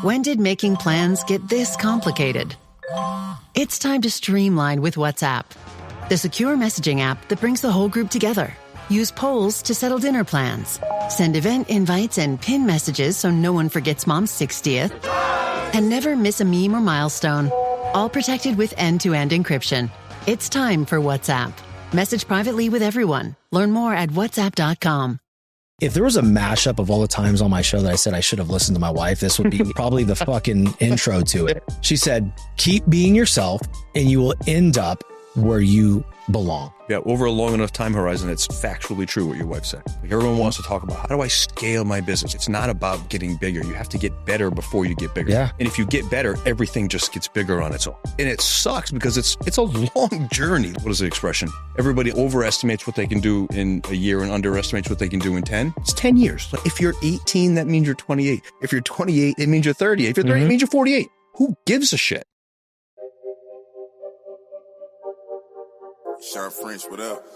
When did making plans get this complicated? It's time to streamline with WhatsApp, the secure messaging app that brings the whole group together. Use polls to settle dinner plans. Send event invites and pin messages so no one forgets Mom's 60th. And never miss a meme or milestone. All protected with end-to-end encryption. It's time for WhatsApp. Message privately with everyone. Learn more at whatsapp.com. If there was a mashup of all the times on my show that I said I should have listened to my wife, this would be probably the fucking intro to it. She said, keep being yourself and you will end up where you belong. Yeah, over a long enough time horizon, it's factually true what your wife said. Like everyone wants to talk about, how do I scale my business? It's not about getting bigger. You have to get better before you get bigger. Yeah. And if you get better, everything just gets bigger on its own. And it sucks because it's a long journey. What is the expression? Everybody overestimates what they can do in a year and underestimates what they can do in 10. It's 10 years. Like if you're 18, that means you're 28. If you're 28, it means you're 30. If you're 30, it means you're 48. Who gives a shit? Shawn French, what up?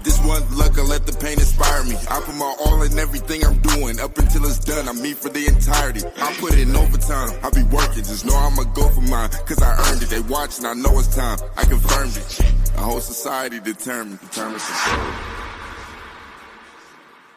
This one luck, I let the pain inspire me. I put my all in everything I'm doing. Up until it's done, I'm me for the entirety. I put in overtime, I be working. Just know I'ma go for mine, cause I earned it. They watching, I know it's time. I confirmed it. A whole society determined to show.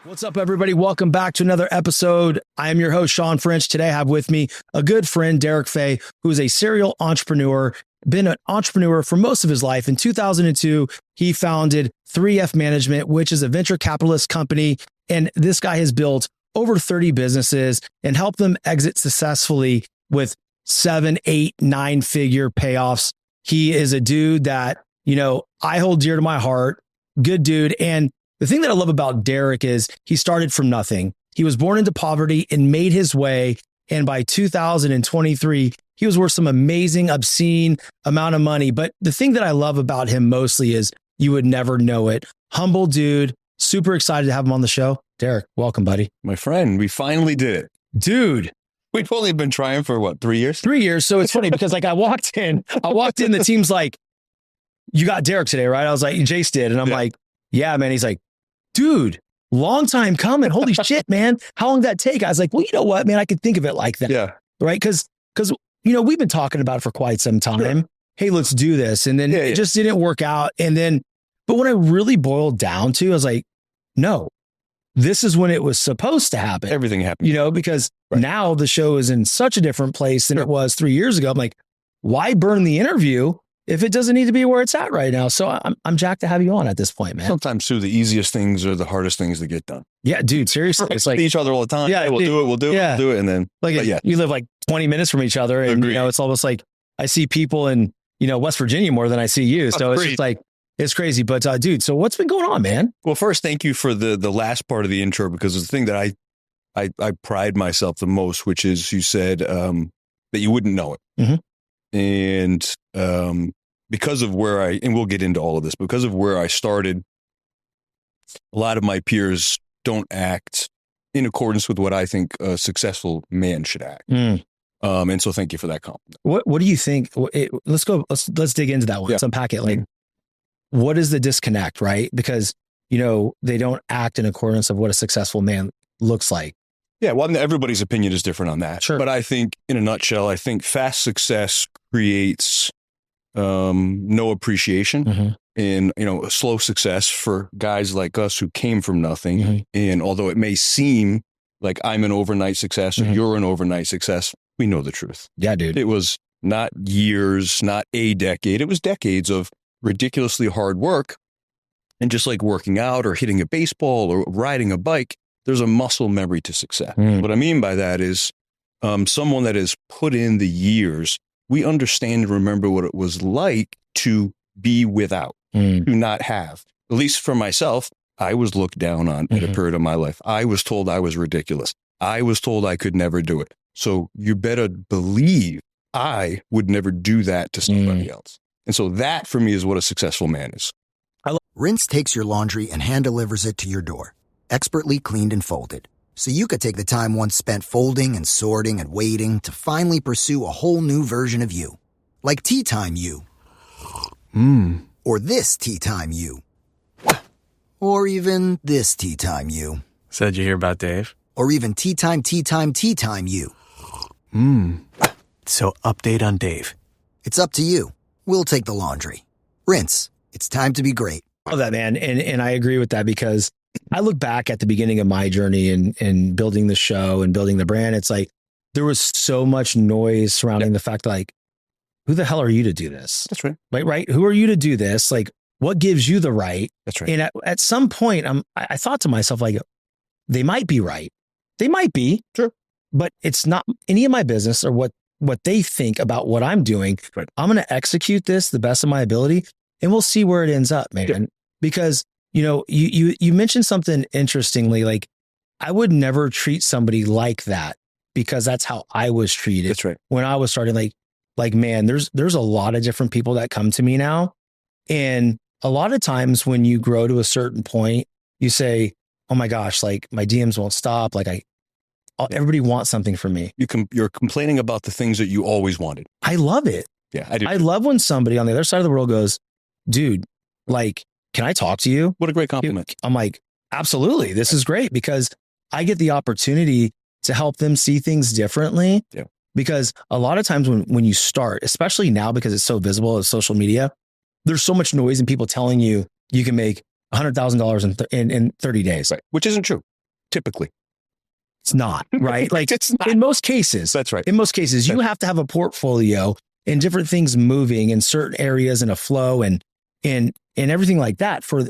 What's up, everybody? Welcome back to another episode. I am your host, Shawn French. Today I have with me a good friend, Derik Fay, who is a serial entrepreneur, been an entrepreneur for most of his life. In 2002, he founded 3F Management, which is a venture capitalist company. And this guy has built over 30 businesses and helped them exit successfully with 7, 8, 9-figure payoffs. He is a dude that, I hold dear to my heart. Good dude. And the thing that I love about Derik is he started from nothing. He was born into poverty and made his way. And by 2023, he was worth some amazing, obscene amount of money. But the thing that I love about him mostly is you would never know it. Humble dude. Super excited to have him on the show. Derik, welcome, buddy. My friend, we finally did it. Dude. We've only been trying for what, 3 years? 3 years. So it's funny because I walked in, the team's like, you got Derik today, right? I was like, Jace did. And I'm like, yeah, man. He's like, dude, long time coming. Holy shit, man. How long did that take? I was like, well, you know what, man, I could think of it like that. Yeah. Right. Cause we've been talking about it for quite some time. Sure. Hey, let's do this. And then it just didn't work out. And then, but when I really boiled down to, I was like, no, this is when it was supposed to happen. Everything happened. Because now the show is in such a different place than it was 3 years ago. I'm like, why burn the interview if it doesn't need to be where it's at right now? So I'm jacked to have you on at this point, man. Sometimes too, the easiest things are the hardest things to get done. Yeah, dude, seriously. It's like each other all the time. Yeah, hey, we'll do it. And then you live like 20 minutes from each other. And it's almost like I see people in, West Virginia more than I see you. So it's just like, it's crazy. But dude, so what's been going on, man? Well, first, thank you for the last part of the intro, because it's the thing that I pride myself the most, which is you said that you wouldn't know it. Mm-hmm. And because of and we'll get into all of this, because of where I started, a lot of my peers don't act in accordance with what I think a successful man should act. And so thank you for that compliment. What do you think? Let's dig into that one. Let's unpack it. Like, what is the disconnect, right? Because, they don't act in accordance of what a successful man looks like. Yeah, well, everybody's opinion is different on that. Sure. But I think, in a nutshell, I think fast success creates no appreciation. Mm-hmm. And, a slow success for guys like us who came from nothing. Mm-hmm. And although it may seem like I'm an overnight success or you're an overnight success, we know the truth. Yeah, dude. It was not years, not a decade. It was decades of ridiculously hard work. And just like working out or hitting a baseball or riding a bike, there's a muscle memory to success. What I mean by that is someone that has put in the years, we understand and remember what it was like to be without, to not have. At least for myself, I was looked down on at a period of my life. I was told I was ridiculous. I was told I could never do it. So you better believe I would never do that to somebody else. And so that for me is what a successful man is. Rinse takes your laundry and hand delivers it to your door, expertly cleaned and folded. So you could take the time once spent folding and sorting and waiting to finally pursue a whole new version of you. Like Tea Time You. Or this Tea Time You. Or even this tea time you. So did you hear about Dave? Or even tea time you. So update on Dave. It's up to you. We'll take the laundry. Rinse. It's time to be great. Oh, that, man. And I agree with that, because I look back at the beginning of my journey and building the show and building the brand. It's like, there was so much noise surrounding the fact that, like, who the hell are you to do this? That's right. Right. Who are you to do this? Like, what gives you the right? That's right. And at some point, I thought to myself, like, they might be right. They might be. Sure. But it's not any of my business or what they think about what I'm doing. Right. I'm going to execute this the best of my ability, and we'll see where it ends up, man. Yeah. Because, you mentioned something interestingly, like, I would never treat somebody like that, because that's how I was treated. That's right. When I was starting, like, man, there's a lot of different people that come to me now. And a lot of times when you grow to a certain point, you say, oh my gosh, like, my DMs won't stop. Like, everybody wants something from me. You're complaining about the things that you always wanted. I love it. Yeah, I do. I love when somebody on the other side of the world goes, dude, like, can I talk to you? What a great compliment. I'm like, absolutely. This is great, because I get the opportunity to help them see things differently. Yeah. Because a lot of times when you start, especially now, because it's so visible as social media, there's so much noise and people telling you can make $100,000 in 30 days. Right. Which isn't true. Typically. It's not, right? Like, it's not. In most cases. That's right. In most cases, you have to have a portfolio and different things moving in certain areas and a flow and everything like that for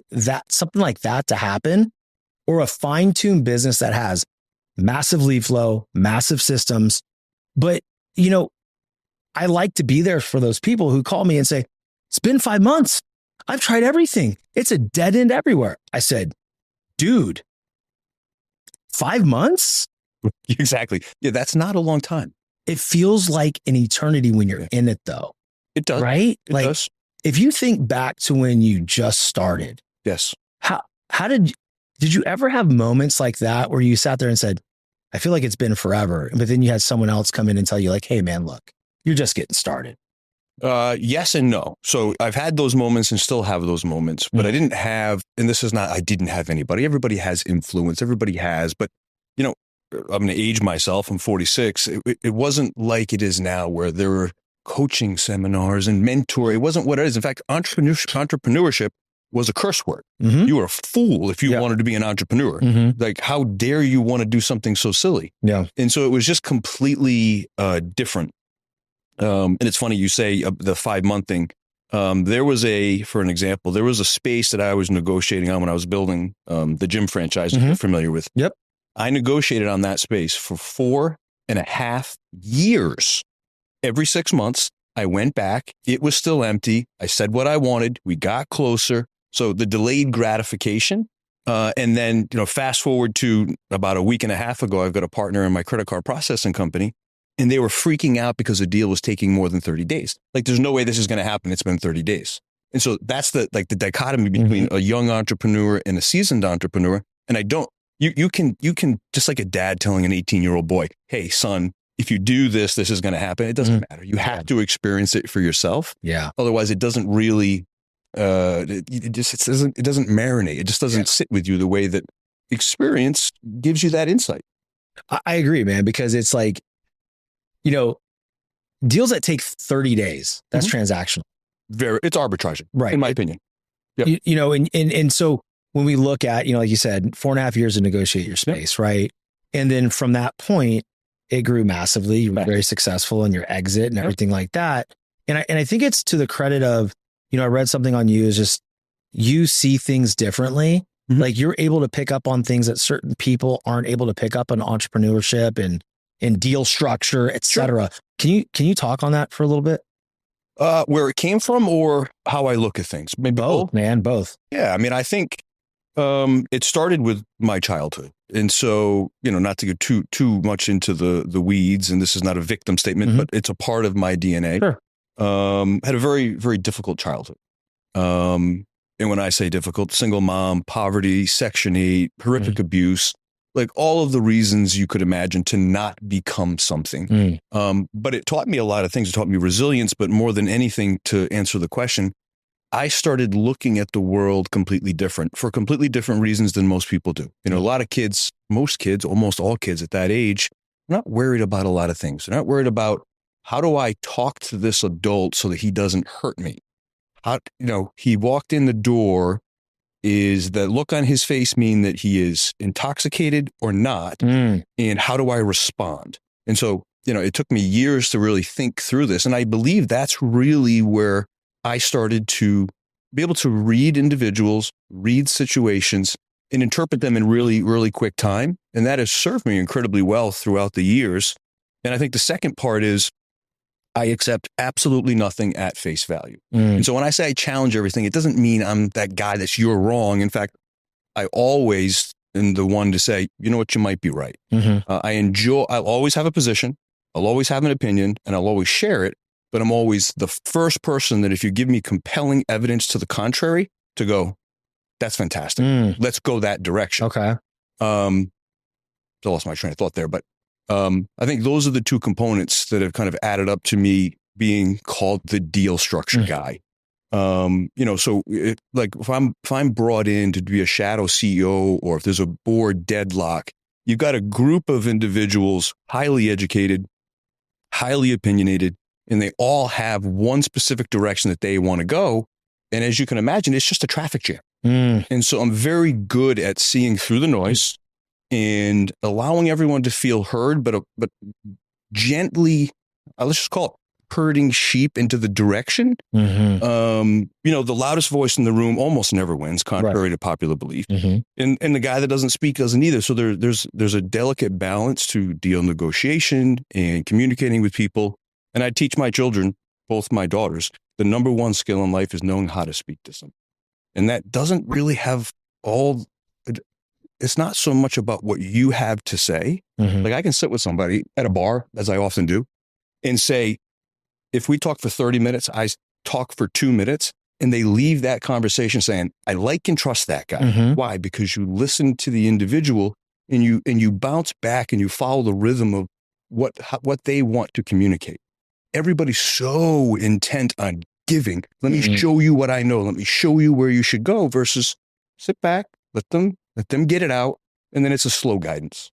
something like that to happen, or a fine-tuned business that has massive lead flow, massive systems. But, I like to be there for those people who call me and say, it's been 5 months. I've tried everything. It's a dead end everywhere. I said, dude, 5 months? Exactly. Yeah, that's not a long time. It feels like an eternity when you're in it, though. It does. Right? It does. If you think back to when you just started. Yes. How did you ever have moments like that where you sat there and said, I feel like it's been forever, but then you had someone else come in and tell you, like, hey man, look, you're just getting started? Yes and no. So I've had those moments and still have those moments, but I didn't have anybody. Everybody has influence. Everybody has, but I'm going to age myself. I'm 46. It wasn't like it is now, where there were coaching seminars and mentor. It wasn't what it is. In fact, entrepreneurship was a curse word. Mm-hmm. You were a fool if you wanted to be an entrepreneur. Mm-hmm. Like, how dare you want to do something so silly? Yeah. And so it was just completely different. And it's funny you say the 5 month thing. For an example, there was a space that I was negotiating on when I was building the gym franchise that you're familiar with. Yep. I negotiated on that space for 4.5 years. Every 6 months, I went back. It was still empty. I said what I wanted. We got closer. So the delayed gratification. And then, fast forward to about a week and a half ago, I've got a partner in my credit card processing company, and they were freaking out because the deal was taking more than 30 days. Like, there's no way this is going to happen. It's been 30 days. And so that's the dichotomy between a young entrepreneur and a seasoned entrepreneur. And you can just like a dad telling an 18-year-old boy, hey, son, if you do this, this is going to happen. It doesn't matter. You have to experience it for yourself. Yeah. Otherwise, it doesn't really, it doesn't marinate. It just doesn't sit with you the way that experience gives you that insight. I agree, man, because it's like, deals that take 30 days, that's transactional. It's arbitraging, right? In my opinion. Yep. And so when we look at, like you said, 4.5 years to negotiate your space, right? And then from that point, it grew massively. You were very successful in your exit and everything like that. And I think it's to the credit of, I read something on you, is just, you see things differently. Mm-hmm. Like, you're able to pick up on things that certain people aren't able to pick up on entrepreneurship and deal structure, et cetera. Sure. Can you talk on that for a little bit? Where it came from or how I look at things? Maybe both, man, both. Yeah. I mean, I think it started with my childhood. And so, not to get too much into the weeds, and this is not a victim statement, but it's a part of my DNA. Sure. Had a very, very difficult childhood. And when I say difficult, single mom, poverty, Section 8, horrific abuse, like all of the reasons you could imagine to not become something. But it taught me a lot of things. It taught me resilience, but more than anything, to answer the question, I started looking at the world completely different for completely different reasons than most people do. A lot of kids, most kids, almost all kids at that age, are not worried about a lot of things. They're not worried about, how do I talk to this adult so that he doesn't hurt me? He walked in the door. Is the look on his face mean that he is intoxicated or not? And how do I respond? And so, it took me years to really think through this. And I believe that's really where I started to be able to read individuals, read situations, and interpret them in really, really quick time. And that has served me incredibly well throughout the years. And I think the second part is I accept absolutely nothing at face value. And so when I say I challenge everything, it doesn't mean I'm that guy that's you're wrong. In fact, I always am the one to say, you know what, you might be right. I'll always have a position. I'll always have an opinion, and I'll always share it. But I'm always the first person that if you give me compelling evidence to the contrary, to go, that's fantastic. Let's go that direction. Okay. I lost my train of thought there, but I think those are the two components that have kind of added up to me being called the deal structure guy. So if I'm brought in to be a shadow CEO, or if there's a board deadlock, you've got a group of individuals, highly educated, highly opinionated, and they all have one specific direction that they want to go. And as you can imagine, it's just a traffic jam. And so I'm very good at seeing through the noise and allowing everyone to feel heard, but gently, let's just call it herding sheep into the direction. The loudest voice in the room almost never wins, contrary to popular belief. And the guy that doesn't speak doesn't either. So there's a delicate balance to deal negotiation and communicating with people. And I teach my children, both my daughters, the number one skill in life is knowing how to speak to someone. And that doesn't really have it's not so much about what you have to say. Like I can sit with somebody at a bar, as I often do, and say, if we talk for 30 minutes, I talk for 2 minutes, and they leave that conversation saying, I like and trust that guy. Why? Because you listen to the individual and you bounce back and you follow the rhythm of what they want to communicate. Everybody's so intent on giving. Let me show you what I know. Let me show you where you should go, versus sit back, let them get it out. And then it's a slow guidance.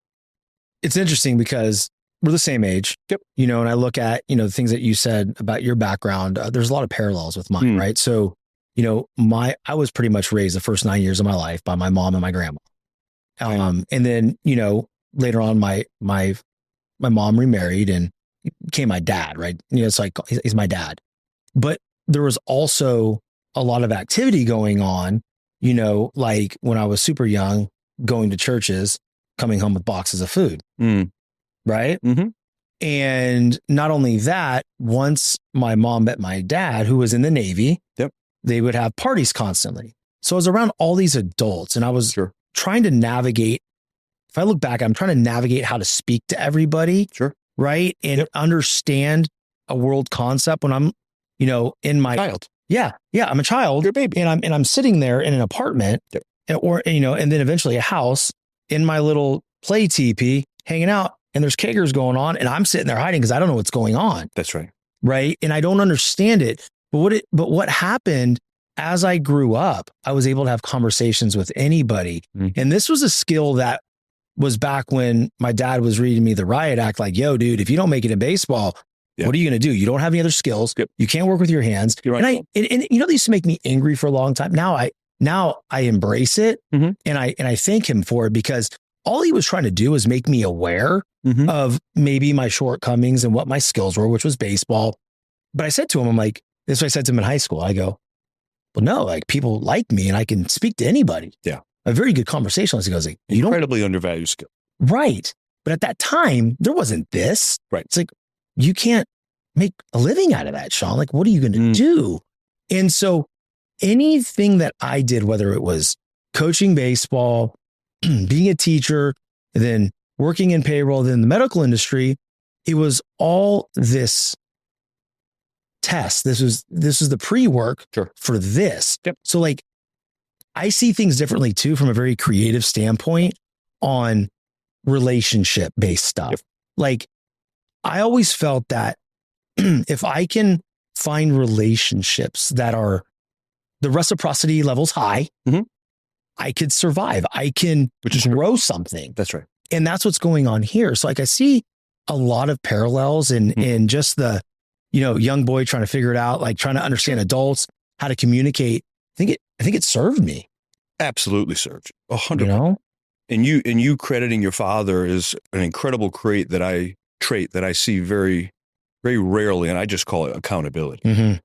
It's interesting because we're the same age, and I look at, the things that you said about your background. There's a lot of parallels with mine, right? So, I was pretty much raised the first 9 years of my life by my mom and my grandma. And then, later on, my mom remarried and became my dad, right? It's like, he's my dad. But there was also a lot of activity going on, like when I was super young, going to churches, coming home with boxes of food. Right. And not only that, once my mom met my dad, who was in the Navy, they would have parties constantly. So I was around all these adults, and I was trying to navigate. If I look back, I'm trying to navigate how to speak to everybody. Right. And understand a world concept when I'm, in my child. Yeah. I'm a child. You're a baby. And I'm sitting there in an apartment and then eventually a house in my little play teepee hanging out. And there's kegers going on, and I'm sitting there hiding because I don't know what's going on. That's right. Right. And I don't understand it. But what happened as I grew up, I was able to have conversations with anybody. And this was a skill that was back when my dad was reading me the Riot Act, like, yo, dude, if you don't make it in baseball, what are you going to do? You don't have any other skills. You can't work with your hands. Right. And they used to make me angry for a long time. Now I embrace it, and I thank him for it, because all he was trying to do was make me aware of maybe my shortcomings and what my skills were, which was baseball. But I said to him, I'm like, this is what I said to him in high school. I go, well, no, like, people like me and I can speak to anybody. A very good conversationalist. He goes, like, incredibly undervalued skill. Right. But at that time, there wasn't this. Right. It's like, you can't make a living out of that, Shawn. Like, what are you going to do? And so anything that I did, whether it was coaching baseball, being a teacher, then working in payroll, then the medical industry, it was all this test. This was the pre-work for this. So like, I see things differently too, from a very creative standpoint on relationship based stuff. Like, I always felt that if I can find relationships that are the reciprocity level's high. Mhm. I could survive. I can grow something. That's right. And that's what's going on here. So like I see a lot of parallels in just the, young boy trying to figure it out, like trying to understand adults, how to communicate. I think it served me. Absolutely served. 100%. You know? And you crediting your father is an incredible trait that I see very, very rarely, and I just call it accountability. Mm-hmm.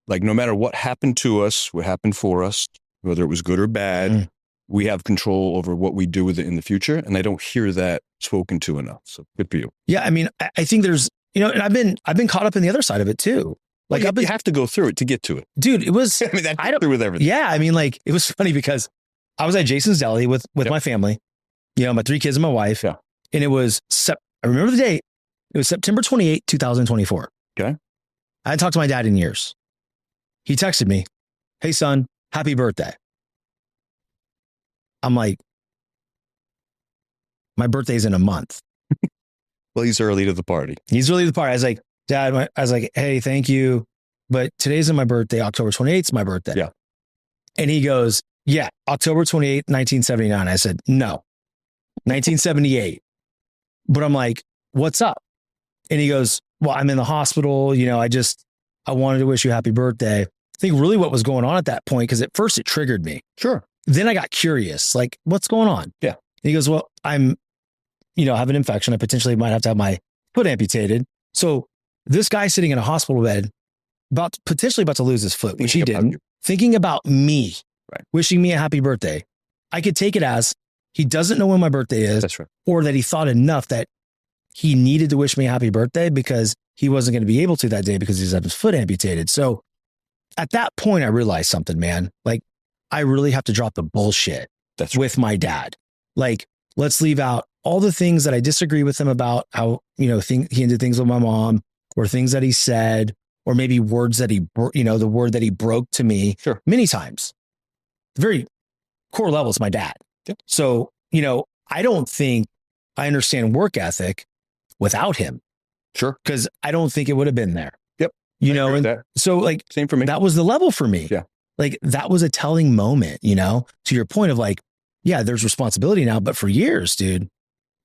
Like no matter what happened to us, what happened for us, whether it was good or bad, we have control over what we do with it in the future. And I don't hear that spoken to enough. So good for you. Yeah. I mean, I think there's, and I've been caught up in the other side of it too. Like you have to go through it to get to it. Dude, it was, I mean, that's through with everything. Yeah. I mean, like it was funny because I was at Jason's Deli with my family, my 3 kids and my wife. Yeah. And it was, I remember the date. It was September 28, 2024. Okay. I hadn't talked to my dad in years. He texted me, "Hey son, happy birthday." I'm like, my birthday's in a month. Well, he's early to the party. I was like, Dad, hey, thank you. But today's my birthday. October 28th is my birthday. Yeah. And he goes, yeah, October 28th, 1979. I said, no, 1978. But I'm like, what's up? And he goes, well, I'm in the hospital. I wanted to wish you happy birthday. I think really what was going on at that point, because at first it triggered me. Sure. Then I got curious, like, what's going on? Yeah. And he goes, well, I'm, have an infection. I potentially might have to have my foot amputated. So this guy sitting in a hospital bed, potentially about to lose his foot, which he didn't, thinking about me, right, wishing me a happy birthday. I could take it as he doesn't know when my birthday is. That's right. Or that he thought enough that he needed to wish me a happy birthday because he wasn't going to be able to that day because he's had his foot amputated. So at that point, I realized something, man. Like, I really have to drop the bullshit with my dad. Like, let's leave out all the things that I disagree with him about, how, he did things with my mom, or things that he said, or maybe words that the word that he broke to me many times. The very core level is my dad. Yep. So, I don't think I understand work ethic without him. Sure. Because I don't think it would have been there. Yep. So like, same for me. That was the level for me. Yeah. Like that was a telling moment, to your point of like, yeah, there's responsibility now, but for years, dude.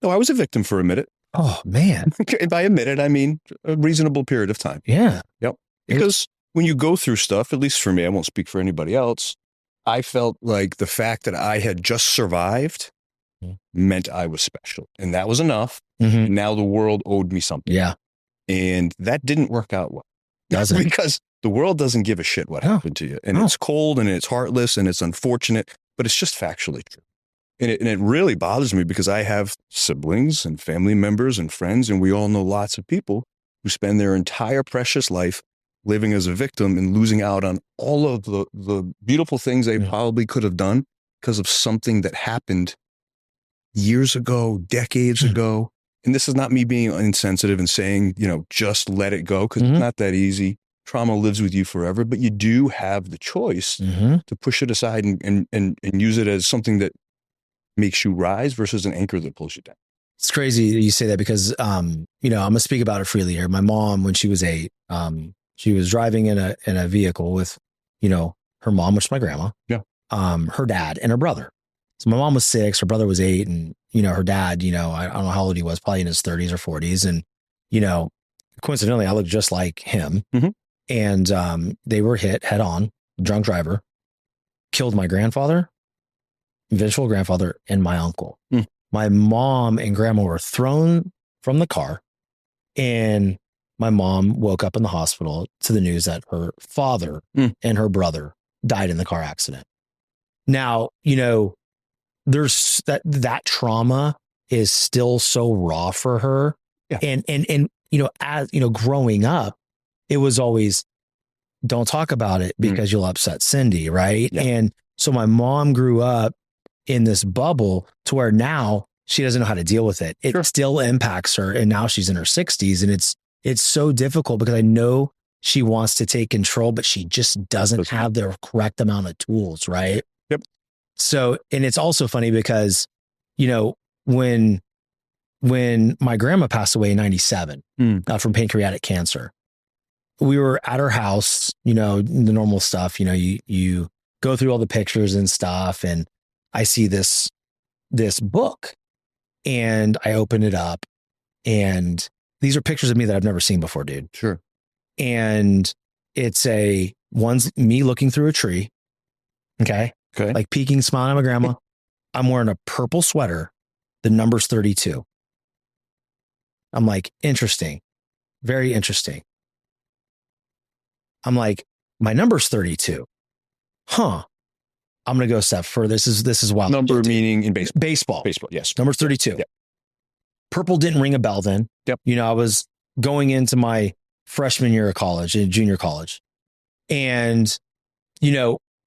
No, I was a victim for a minute. Oh man. And by a minute, I mean a reasonable period of time. Yeah. Yep. Because when you go through stuff, at least for me, I won't speak for anybody else, I felt like the fact that I had just survived meant I was special. And that was enough. Mm-hmm. Now the world owed me something. Yeah. And that didn't work out well. Doesn't. Because the world doesn't give a shit what happened to you. And it's cold and it's heartless and it's unfortunate, but it's just factually true. And it really bothers me because I have siblings and family members and friends, and we all know lots of people who spend their entire precious life living as a victim and losing out on all of the beautiful things they probably could have done because of something that happened years ago, decades ago. And this is not me being insensitive and saying, just let it go, because it's not that easy. Trauma lives with you forever, but you do have the choice to push it aside and use it as something that makes you rise versus an anchor that pulls you down. It's crazy you say that because, I'm going to speak about it freely here. My mom, when she was 8, she was driving in a vehicle with, her mom, which is my grandma, her dad and her brother. So my mom was 6, her brother was 8, and, her dad, I don't know how old he was, probably in his 30s or 40s. And, coincidentally, I looked just like him. Mm-hmm. And they were hit head on, drunk driver, killed my grandfather, eventual grandfather, and my uncle. My mom and grandma were thrown from the car, and my mom woke up in the hospital to the news that her father and her brother died in the car accident. Now, there's that trauma is still so raw for her. Yeah. And as growing up, it was always, don't talk about it because you'll upset Cindy. Right. Yeah. And so my mom grew up in this bubble to where now she doesn't know how to deal with it. It still impacts her. And now she's in her 60s, and it's so difficult because I know she wants to take control, but she just doesn't have the correct amount of tools. Right. Yep. So, and it's also funny because, when my grandma passed away in 97 from pancreatic cancer, we were at her house, the normal stuff, you go through all the pictures and stuff. And I see this book and I open it up and these are pictures of me that I've never seen before, dude. Sure. And one's me looking through a tree. Okay. Like peeking, smiling at my grandma. I'm wearing a purple sweater. The number's 32. I'm like, interesting. Very interesting. I'm like, my number's 32. Huh. I'm going to go a step further. This is wild. Number meaning in baseball. Baseball. Baseball, yes. Number's 32. Yep. Purple didn't ring a bell then. Yep. I was going into my freshman year of college and junior college. And,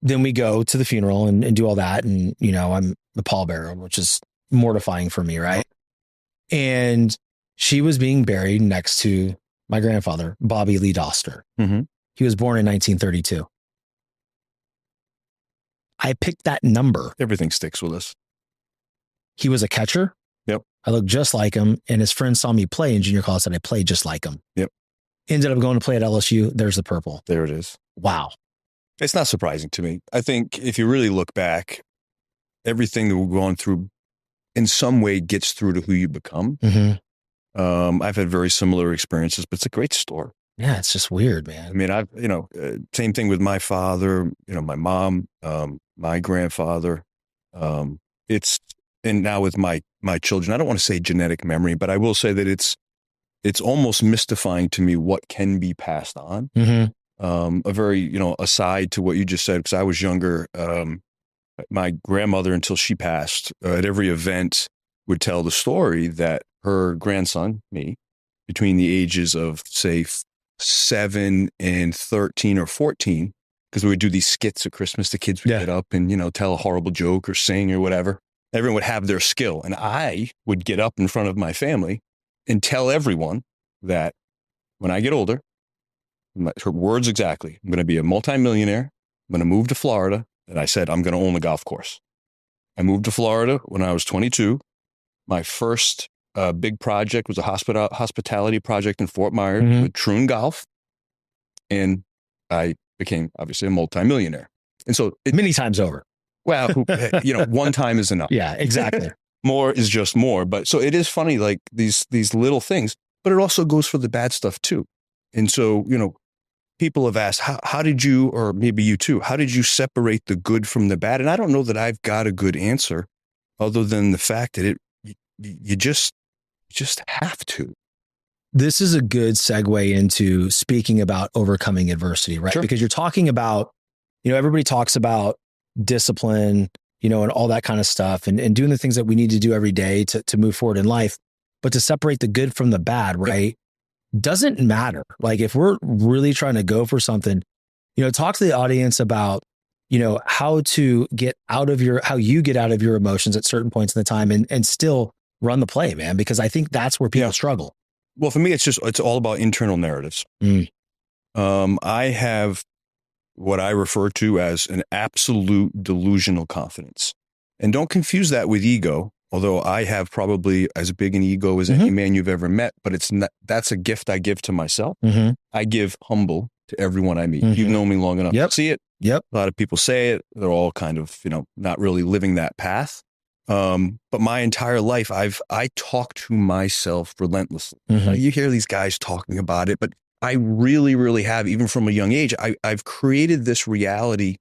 then we go to the funeral and do all that. And, I'm the pallbearer, which is mortifying for me. Right. And she was being buried next to my grandfather, Bobby Lee Doster. Mm-hmm. He was born in 1932. I picked that number. Everything sticks with us. He was a catcher. Yep. I looked just like him. And his friends saw me play in junior college and I played just like him. Yep. Ended up going to play at LSU. There's the purple. There it is. Wow. It's not surprising to me. I think if you really look back, everything that we've gone through in some way gets through to who you become. Mm-hmm. I've had very similar experiences, but it's a great story. Yeah, it's just weird, man. I mean, same thing with my father, my mom, my grandfather. And now with my children, I don't want to say genetic memory, but I will say that it's almost mystifying to me what can be passed on. Mm-hmm. A very, aside to what you just said, because I was younger, my grandmother, until she passed, at every event would tell the story that her grandson, me, between the ages of, say, 7 and 13 or 14, because we would do these skits at Christmas, the kids would get up and, tell a horrible joke or sing or whatever. Everyone would have their skill. And I would get up in front of my family and tell everyone that when I get older, her words exactly, I'm going to be a multimillionaire. I'm going to move to Florida. And I said, I'm going to own a golf course. I moved to Florida when I was 22. My first big project was a hospitality project in Fort Myers with Troon Golf. And I became obviously a multimillionaire. And so many times over. Well, one time is enough. Yeah, exactly. More is just more. But so it is funny, like these little things, but it also goes for the bad stuff too. And so, people have asked, how did you, or maybe you too, how did you separate the good from the bad? And I don't know that I've got a good answer other than the fact that you just have to. This is a good segue into speaking about overcoming adversity, right? Sure. Because you're talking about, everybody talks about discipline, and all that kind of stuff and doing the things that we need to do every day to move forward in life, but to separate the good from the bad, right? Doesn't matter. Like if we're really trying to go for something, talk to the audience about, how you get out of your emotions at certain points in the time and still run the play, man, because I think that's where people struggle. Well, for me, it's all about internal narratives. I have what I refer to as an absolute delusional confidence. And don't confuse that with ego. Although I have probably as big an ego as any man you've ever met, but that's a gift I give to myself. I give humble to everyone I meet. You've known me long enough to see it. A lot of people say it. They're all kind of, not really living that path. But my entire life, I talk to myself relentlessly. You hear these guys talking about it, but I really, really have, even from a young age, I've created this reality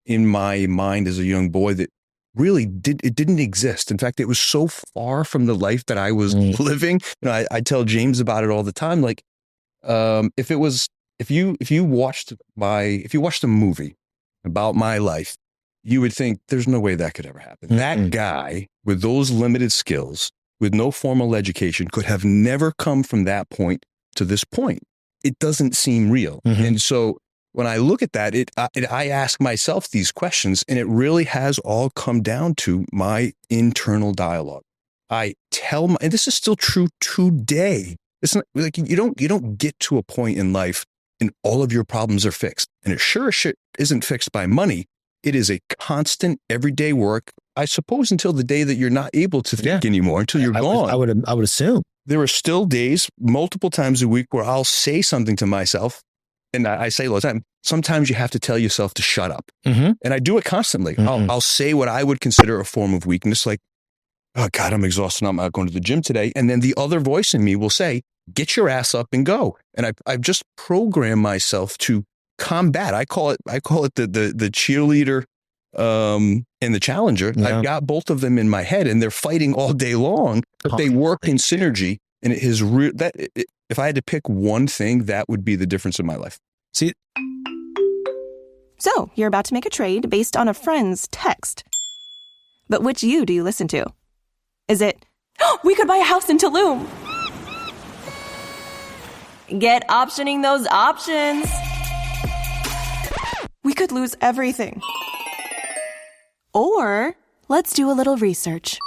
in my mind as a young boy that really didn't exist. In fact, it was so far from the life that I was living. I tell James about it all the time. Like, if you watched a movie about my life, you would think there's no way that could ever happen. That guy with those limited skills, with no formal education, could have never come from that point to this point. It doesn't seem real. And so when I look at that, I ask myself these questions, and it really has all come down to my internal dialogue. I tell and this is still true today. It's not like you don't get to a point in life and all of your problems are fixed. And it sure as shit isn't fixed by money. It is a constant everyday work, I suppose, until the day that you're not able to think anymore, until you're gone. I would assume. There are still days, multiple times a week, where I'll say something to myself and I say all the time, sometimes you have to tell yourself to shut up. Mm-hmm. And I do it constantly. I'll say what I would consider a form of weakness, like, oh God, I'm exhausted. I'm not going to the gym today. And then the other voice in me will say, get your ass up and go. And I've just programmed myself to combat. I call it the cheerleader and the challenger. Yeah. I've got both of them in my head, and they're fighting all day long, but they work in synergy. And it is real. If I had to pick one thing, that would be the difference in my life. See, So, you're about to make a trade based on a friend's text. But which you do you listen to? Is it, oh, we could buy a house in Tulum? Get optioning those options. We could lose everything. Or, let's do a little research.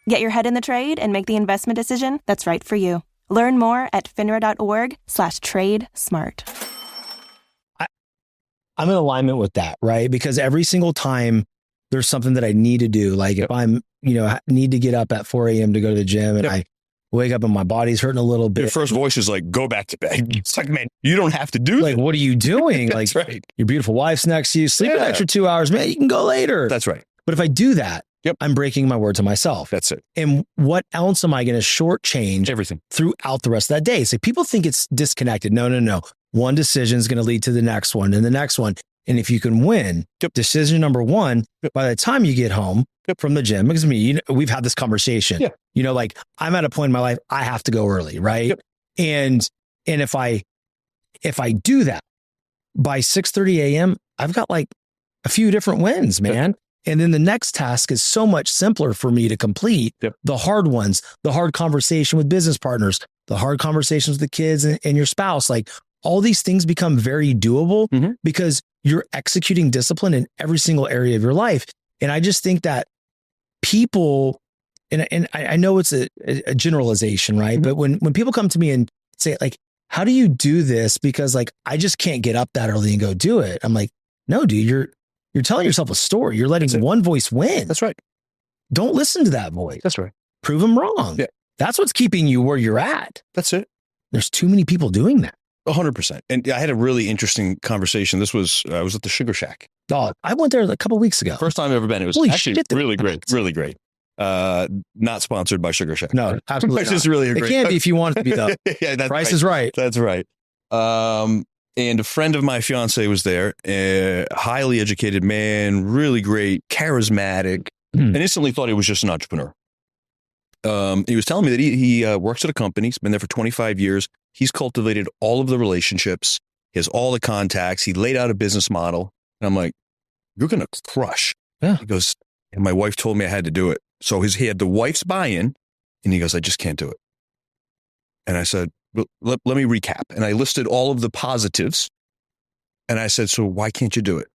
Get your head in the trade and make the investment decision that's right for you. Learn more at finra.org/trade-smart. I'm in alignment with that, right? Because every single time there's something that I need to do, like if I'm, need to get up at 4 a.m. to go to the gym and I wake up and my body's hurting a little bit. Your first voice is like, go back to bed. It's like, man, you don't have to do like, what are you doing? That's like, right. Your beautiful wife's next to you, sleep an extra 2 hours, man, you can go later. That's right. But if I do that, I'm breaking my word to myself. That's it. And what else am I going to shortchange everything throughout the rest of that day? So people think it's disconnected. No. One decision is going to lead to the next one and the next one. And if you can win decision number one, by the time you get home from the gym, because we've had this conversation, like I'm at a point in my life, I have to go early. Right. And if I do that by 6:30 a.m., I've got like a few different wins, man. And then the next task is so much simpler for me to complete. The hard ones, the hard conversation with business partners, the hard conversations with the kids and your spouse, like all these things become very doable because you're executing discipline in every single area of your life. And I just think that people, and I know it's a generalization, right? But when people come to me and say like, how do you do this? Because like, I just can't get up that early and go do it. I'm like, no, dude, you're telling yourself a story. You're letting one voice win. That's right. Don't listen to that voice. That's right. Prove them wrong. Yeah. That's what's keeping you where you're at. That's it. There's too many people doing that. 100%. And I had a really interesting conversation. I was at the Sugar Shack. Oh, I went there a couple of weeks ago. First time I've ever been. It was actually really great. Really great. Not sponsored by Sugar Shack. No, absolutely It's just really great. It can be if you want it to be though. Yeah, that's Price right. is right. That's right. And a friend of my fiance was there, a highly educated man, really great, charismatic, and instantly thought he was just an entrepreneur. He was telling me that he works at a company. He's been there for 25 years. He's cultivated all of the relationships. He has all the contacts. He laid out a business model. And I'm like, you're going to crush. Yeah. He goes, and my wife told me I had to do it. So he had the wife's buy-in, and he goes, I just can't do it. And I said, well, let me recap. And I listed all of the positives. And I said, so why can't you do it?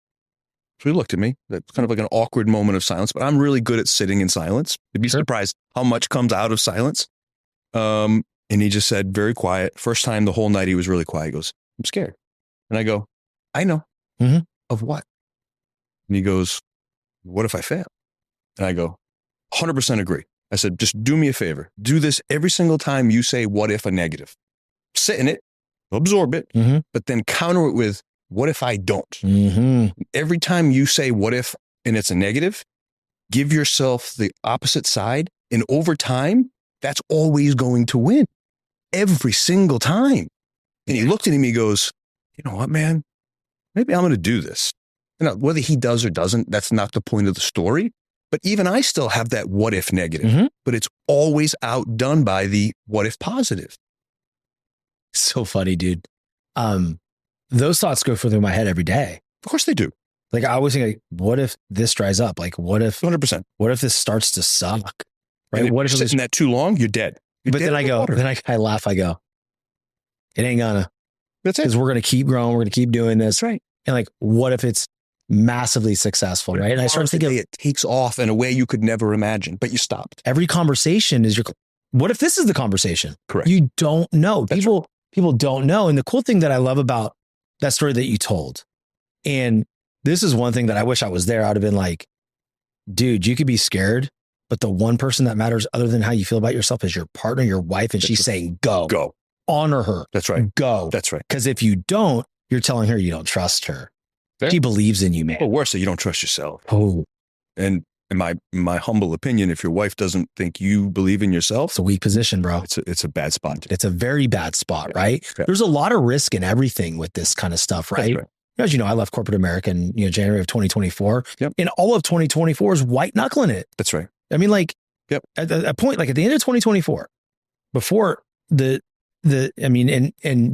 So he looked at me. That's kind of like an awkward moment of silence, but I'm really good at sitting in silence. You'd be surprised how much comes out of silence. And he just said, very quiet. First time the whole night he was really quiet. He goes, I'm scared. And I go, I know. Of what? And he goes, what if I fail? And I go, 100% agree. I said, just do me a favor. Do this every single time you say, what if a negative? Sit in it, absorb it, but then counter it with, what if I don't? Every time you say, what if, and it's a negative, give yourself the opposite side. And over time, that's always going to win. Every single time. And he looked at me and he goes, you know what, man? Maybe I'm going to do this. Now, whether he does or doesn't, that's not the point of the story. But even I still have that what if negative, but it's always outdone by the what if positive. So funny, dude. Those thoughts go through my head every day. Of course they do. Like I always think, like, what if this dries up? Like, what if 100%? What if this starts to suck? Right? And What if sitting that too long? You're dead. You're but dead then I go, water. then I laugh. I go, it ain't gonna. That's it. Because we're gonna keep growing. We're gonna keep doing this. That's right. And like, what if it's massively successful? Right? And I started thinking, it takes off in a way you could never imagine, but you stopped. Every conversation is your. What if this is the conversation? Correct. You don't know. That's People don't know. And the cool thing that I love about that story that you told, and this is one thing that I wish I was there. I'd have been like, dude, you could be scared, but the one person that matters other than how you feel about yourself is your partner, your wife. And she's saying, go. Go. Honor her. That's right. Go. That's right. Because if you don't, you're telling her you don't trust her. Fair. She believes in you, man. Or worse, that you don't trust yourself. Oh, And in my humble opinion, if your wife doesn't think you believe in yourself, it's a weak position, bro. it's a bad spot. It's a very bad spot, right? Yeah. There's a lot of risk in everything with this kind of stuff, right? Right. As you know, I left corporate America in January of 2024. Yep. And all of 2024 is white knuckling it. That's right. I mean, like, yep. At a point, like at the end of 2024, before and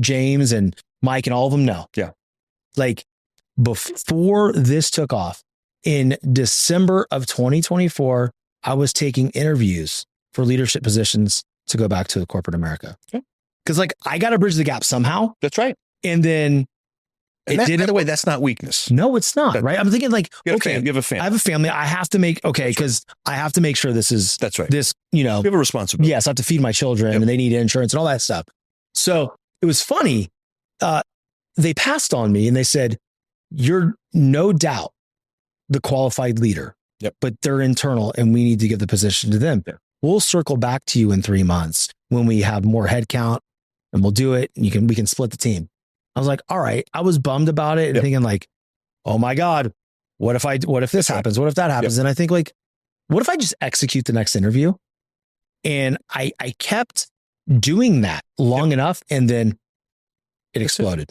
James and Mike and all of them know. Yeah. Like before this took off in December of 2024, I was taking interviews for leadership positions to go back to corporate America. Okay. Cause like I got to bridge the gap somehow. That's right. And then by the way, that's not weakness. No, it's not. Right. I'm thinking like, you have a family. I have a family. I have to make, because I have to make sure this is, that's right. This, you have a responsibility. Yes. I have to feed my children and they need insurance and all that stuff. So it was funny. They passed on me and they said, you're no doubt the qualified leader, but they're internal and we need to give the position to them. Yeah. We'll circle back to you in 3 months when we have more headcount and we'll do it. And we can split the team. I was like, all right. I was bummed about it and thinking like, oh my God, what if this happens? What if that happens? And I think like, what if I just execute the next interview? And I kept doing that long enough and then it exploded.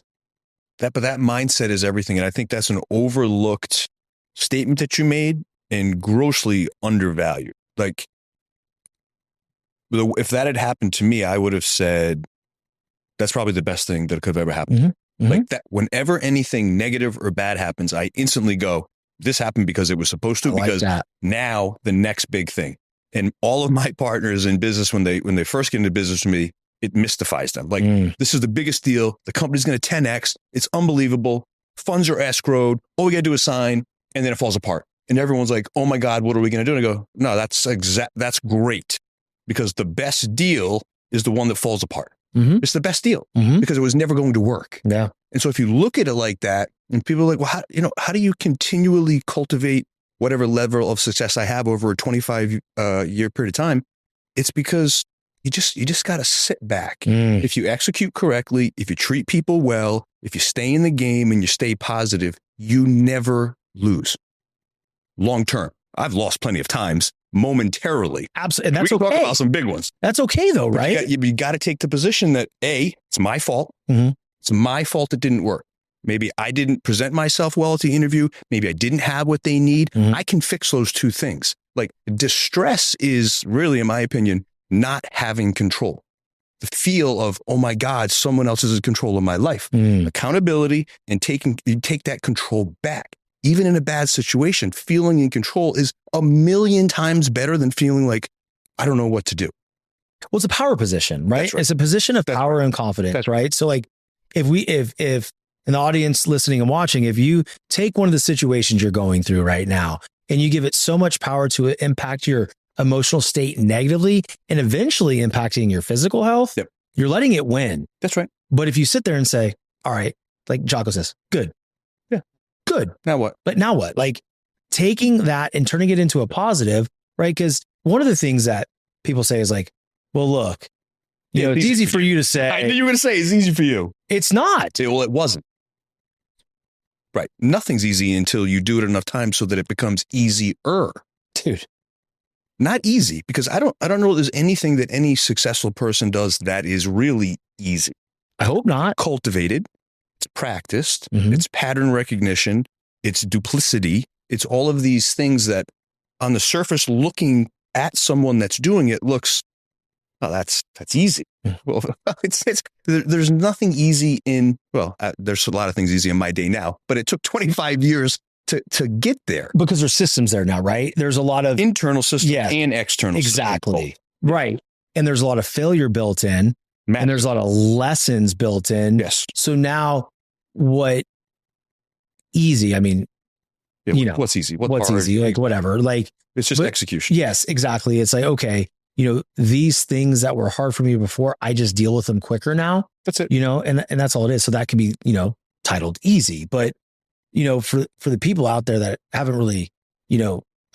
But that mindset is everything. And I think that's an overlooked statement that you made and grossly undervalued. Like if that had happened to me, I would have said, that's probably the best thing that could have ever happened. Mm-hmm. Mm-hmm. Like that, whenever anything negative or bad happens, I instantly go, this happened because it was supposed to, because now the next big thing. And all of my partners in business, when they first get into business with me, it mystifies them. Like, this is the biggest deal. The company's going to 10X. It's unbelievable. Funds are escrowed. All we got to do is sign. And then it falls apart. And everyone's like, oh my God, what are we going to do? And I go, no, that's great. Because the best deal is the one that falls apart. Mm-hmm. It's the best deal because it was never going to work. Yeah. And so if you look at it like that, and people are like, well, how do you continually cultivate whatever level of success I have over a 25 year period of time? It's because you just got to sit back. If you execute correctly, if you treat people well, if you stay in the game and you stay positive, you never lose. Long term. I've lost plenty of times momentarily. Absolutely. And that's we can okay. talk about some big ones. That's okay though, right? You got to take the position that it's my fault. Mm-hmm. It's my fault it didn't work. Maybe I didn't present myself well at the interview. Maybe I didn't have what they need. Mm-hmm. I can fix those two things. Like distress is really, in my opinion, not having control. The feel of, oh my God, someone else is in control of my life. Accountability and you take that control back. Even in a bad situation, feeling in control is 1,000,000 times better than feeling like, I don't know what to do. Well, it's a power position, right? It's a position of power and confidence, right? So like if in the audience listening and watching, if you take one of the situations you're going through right now and you give it so much power to impact your emotional state negatively and eventually impacting your physical health, you're letting it win. That's right. But if you sit there and say, all right, like Jocko says, good. Good. Now what? But now what? Like taking that and turning it into a positive, right? Because one of the things that people say is like, well, look, it's easy for you to say. I knew you were going to say it's easy for you. It's not. Well, it wasn't. Right. Nothing's easy until you do it enough times so that it becomes easier. Dude. Not easy, because I don't know if there's anything that any successful person does that is really easy. I hope not. Cultivated. It's practiced, it's pattern recognition, it's duplicity, it's all of these things that on the surface looking at someone that's doing it looks, oh, that's easy. Well, there's nothing easy there's a lot of things easy in my day now, but it took 25 years to get there. Because there's systems there now, right? There's a lot of internal systems and external systems. Exactly. Right. And there's a lot of failure built in. And there's a lot of lessons built in. Yes. So now what's easy? I mean, what's easy? What's hard? Easy? Like whatever. Like it's just execution. Yes, exactly. It's like, okay, these things that were hard for me before, I just deal with them quicker now. That's it. And that's all it is. So that can be, titled easy. But, for the people out there that haven't really,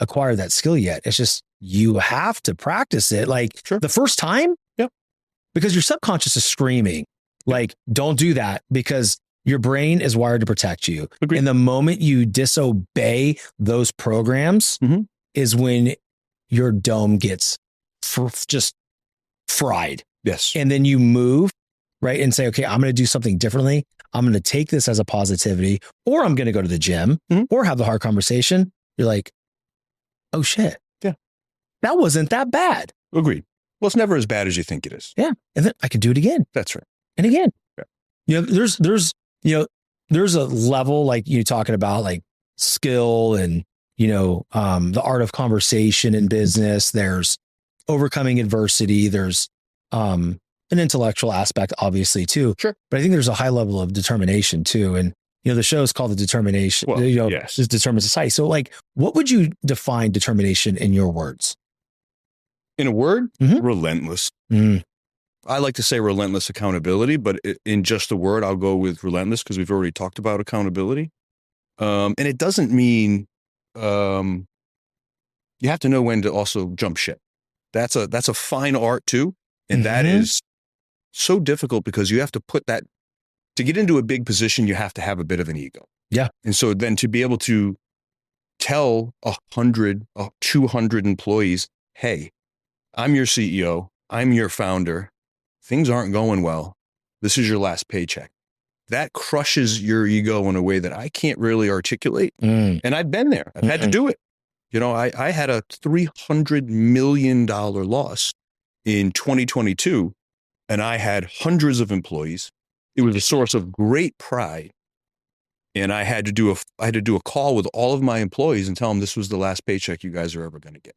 acquired that skill yet, it's just, you have to practice it. Like the first time. Because your subconscious is screaming, like, don't do that because Your brain is wired to protect you. Agreed. And the moment you disobey those programs is when your dome gets just fried. Yes. And then you move, right? And say, okay, I'm going to do something differently. I'm going to take this as a positivity, or I'm going to go to the gym or have the hard conversation. You're like, oh shit. Yeah. That wasn't that bad. Agreed. Well, it's never as bad as you think it is. Yeah. And then I could do it again. That's right. And again. Yeah. You know, there's a level like you talking about like skill and, the art of conversation in business. There's overcoming adversity. There's an intellectual aspect, obviously, too. Sure. But I think there's a high level of determination, too. And, the show is called The Determination. Well, yes. Just Determined Society. So, like, what would you define determination in your words? In a word, relentless. I like to say relentless accountability, but in just a word, I'll go with relentless because we've already talked about accountability. And it doesn't mean you have to know when to also jump ship. That's a fine art too. And that is so difficult because you have to put that, to get into a big position, you have to have a bit of an ego. Yeah. And so then to be able to tell 100, 200 employees, hey, I'm your CEO, I'm your founder, things aren't going well, this is your last paycheck. That crushes your ego in a way that I can't really articulate. And I've been there. I've had to do it. I had a $300 million loss in 2022, and I had hundreds of employees. It was a source of great pride. And I had to do a call with all of my employees and tell them this was the last paycheck you guys are ever going to get.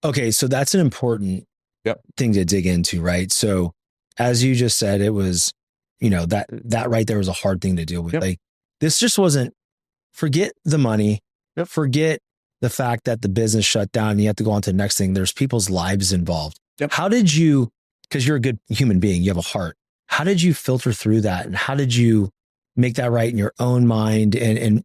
Okay. So that's an important thing to dig into, right? So as you just said, it was, that right there was a hard thing to deal with. Like, this just wasn't, forget the money, forget the fact that the business shut down and you have to go on to the next thing. There's people's lives involved. How did you, because you're a good human being, you have a heart. How did you filter through that? And how did you make that right in your own mind? And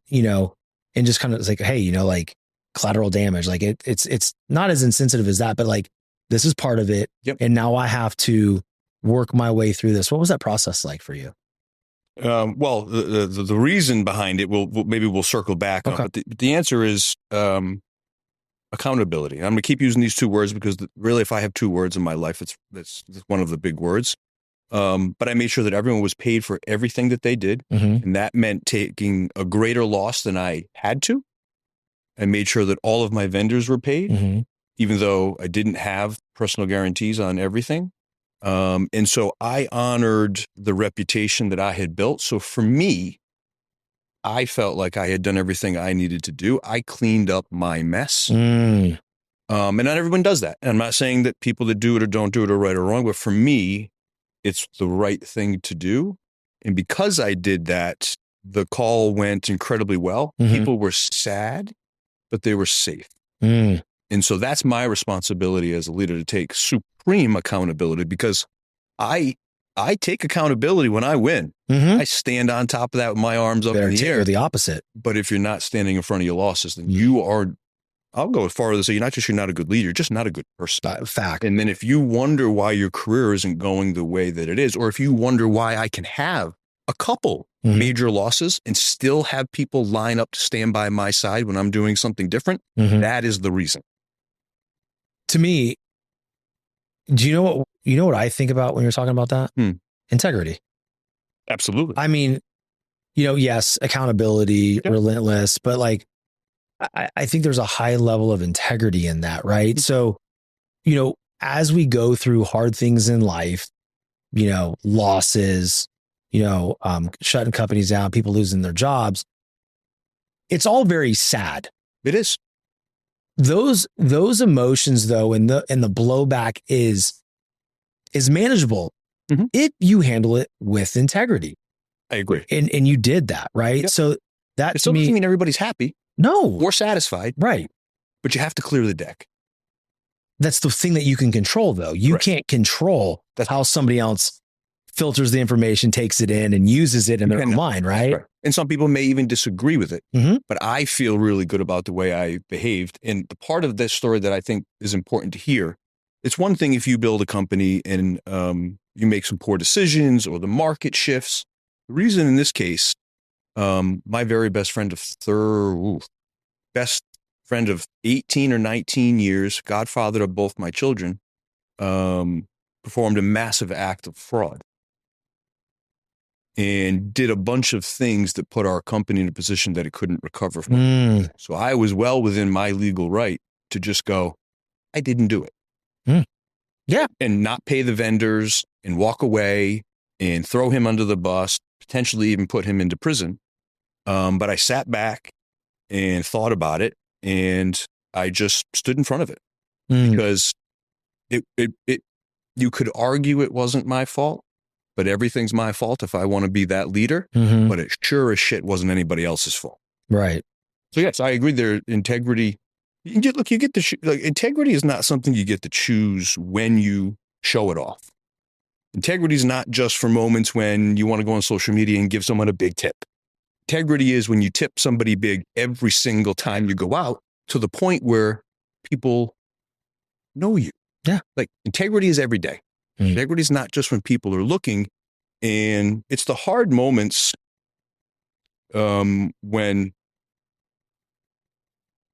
just kind of like, hey, like collateral damage, like it's not as insensitive as that, but like, this is part of it. And now I have to work my way through this. What was that process like for you? Well, the reason behind it, we'll circle back on, but the answer is accountability. I'm going to keep using these two words because really, if I have two words in my life, it's one of the big words. But I made sure that everyone was paid for everything that they did. And that meant taking a greater loss than I had to. I made sure that all of my vendors were paid, even though I didn't have personal guarantees on everything. And so I honored the reputation that I had built. So for me, I felt like I had done everything I needed to do. I cleaned up my mess. And not everyone does that. And I'm not saying that people that do it or don't do it are right or wrong, but for me, it's the right thing to do. And because I did that, the call went incredibly well. People were sad, but they were safe. And so that's my responsibility as a leader, to take supreme accountability, because I take accountability when I win. I stand on top of that with my arms up in the air. The opposite. But if you're not standing in front of your losses, then you are, I'll go as far as to say, you're not a good leader, you're just not a good person. Fact. And then if you wonder why your career isn't going the way that it is, or if you wonder why I can have a couple major losses and still have people line up to stand by my side when I'm doing something different, that is the reason. To me, do you know what I think about when you're talking about that? Integrity. Absolutely. I mean, yes, accountability, relentless, but like, I think there's a high level of integrity in that, right? So, as we go through hard things in life, losses, shutting companies down, people losing their jobs, it's all very sad. It is. Those emotions, though, and the blowback is manageable if you handle it with integrity. I agree. And you did that, right? So that it still doesn't mean everybody's happy. No. Or satisfied. Right. But you have to clear the deck. That's the thing that you can control, though. You can't control how somebody else filters the information, takes it in, and uses it in their own mind, right? And some people may even disagree with it. But I feel really good about the way I behaved. And the part of this story that I think is important to hear, it's one thing if you build a company and you make some poor decisions or the market shifts. The reason in this case, my very best friend of 18 or 19 years, godfather of both my children, performed a massive act of fraud and did a bunch of things that put our company in a position that it couldn't recover from. So I was well within my legal right to just go, I didn't do it. Yeah. And not pay the vendors and walk away and throw him under the bus, potentially even put him into prison. But I sat back and thought about it, and I just stood in front of it because you could argue it wasn't my fault, but everything's my fault if I want to be that leader. But it sure as shit wasn't anybody else's fault. Right. So yes, I agree. Their integrity. You get to integrity is not something you get to choose when you show it off. Integrity is not just for moments when you want to go on social media and give someone a big tip. Integrity is when you tip somebody big every single time you go out to the point where people know you. Yeah. Like integrity is every day. Integrity is not just when people are looking, and it's the hard moments when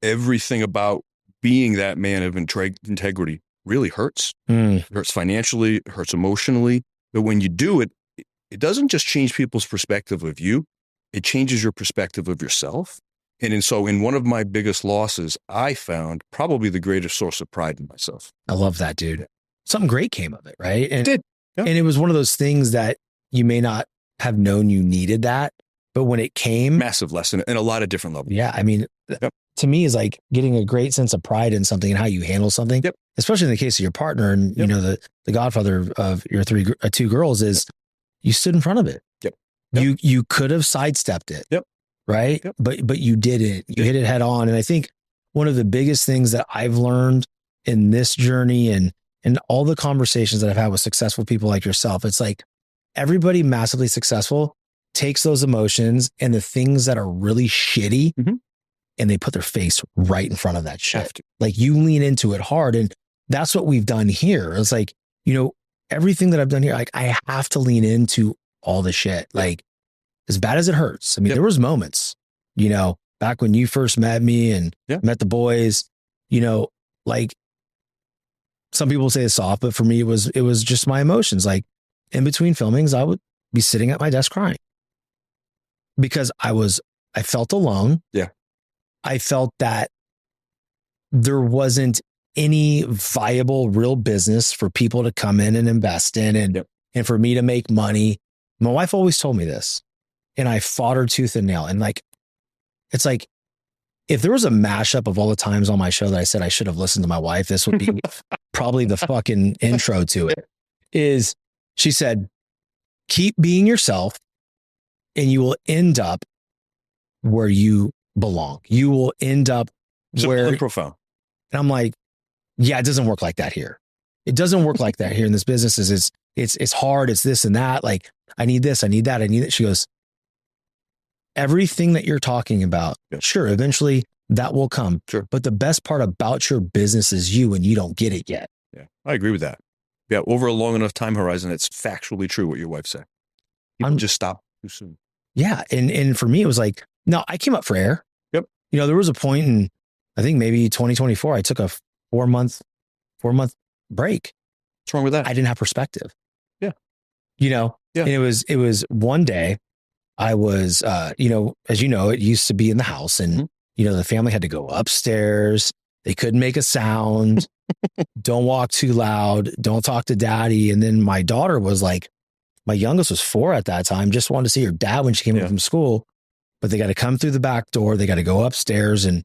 everything about being that man of integrity really hurts. It hurts financially, it hurts emotionally. But when you do it, it doesn't just change people's perspective of you. It changes your perspective of yourself. And so in one of my biggest losses, I found probably the greatest source of pride in myself. I love that, dude. Something great came of it, right? And, it did. Yeah. And it was one of those things that you may not have known you needed that, but when it came. Massive lesson in a lot of different levels. Yeah. I mean, to me is like getting a great sense of pride in something and how you handle something, especially in the case of your partner and, you know, the godfather of your two girls is you stood in front of it. You could have sidestepped it. Right. But you did it. You hit it head on. And I think one of the biggest things that I've learned in this journey and all the conversations that I've had with successful people like yourself, it's like everybody massively successful takes those emotions and the things that are really shitty and they put their face right in front of that shit. Like you lean into it hard. And that's what we've done here. It's like, you know, everything that I've done here, like I have to lean into all the shit. Like as bad as it hurts. I mean, there was moments, you know, back when you first met me and met the boys, you know, like some people say it's soft, but for me, it was just my emotions. Like in between filmings, I would be sitting at my desk crying because I felt alone. Yeah. I felt that there wasn't any viable real business for people to come in and invest in and for me to make money. My wife always told me this and I fought her tooth and nail. And like, it's like, if there was a mashup of all the times on my show that I said I should have listened to my wife, this would be probably the fucking intro to it. Is she said, keep being yourself and you will end up where you belong. You will end up where profound. And I'm like, yeah, it doesn't work like that here. It doesn't work like that here in this business. It's hard. It's this and that. Like I need this. I need that. I need it. She goes, everything that you're talking about, sure, eventually that will come. Sure. But the best part about your business is you, and you don't get it yet. Yeah, I agree with that. Yeah, over a long enough time horizon, it's factually true what your wife said. People just stop too soon. Yeah, and for me, it was like, no, I came up for air. Yep. You know, there was a point in, I think maybe 2024, I took a 4-month break. What's wrong with that? I didn't have perspective. Yeah. You know, and it was one day. I was, you know, as you know, it used to be in the house and, you know, the family had to go upstairs. They couldn't make a sound. Don't walk too loud. Don't talk to daddy. And then my daughter was like, my youngest was 4 at that time, just wanted to see her dad when she came in from school, but they got to come through the back door. They got to go upstairs. And,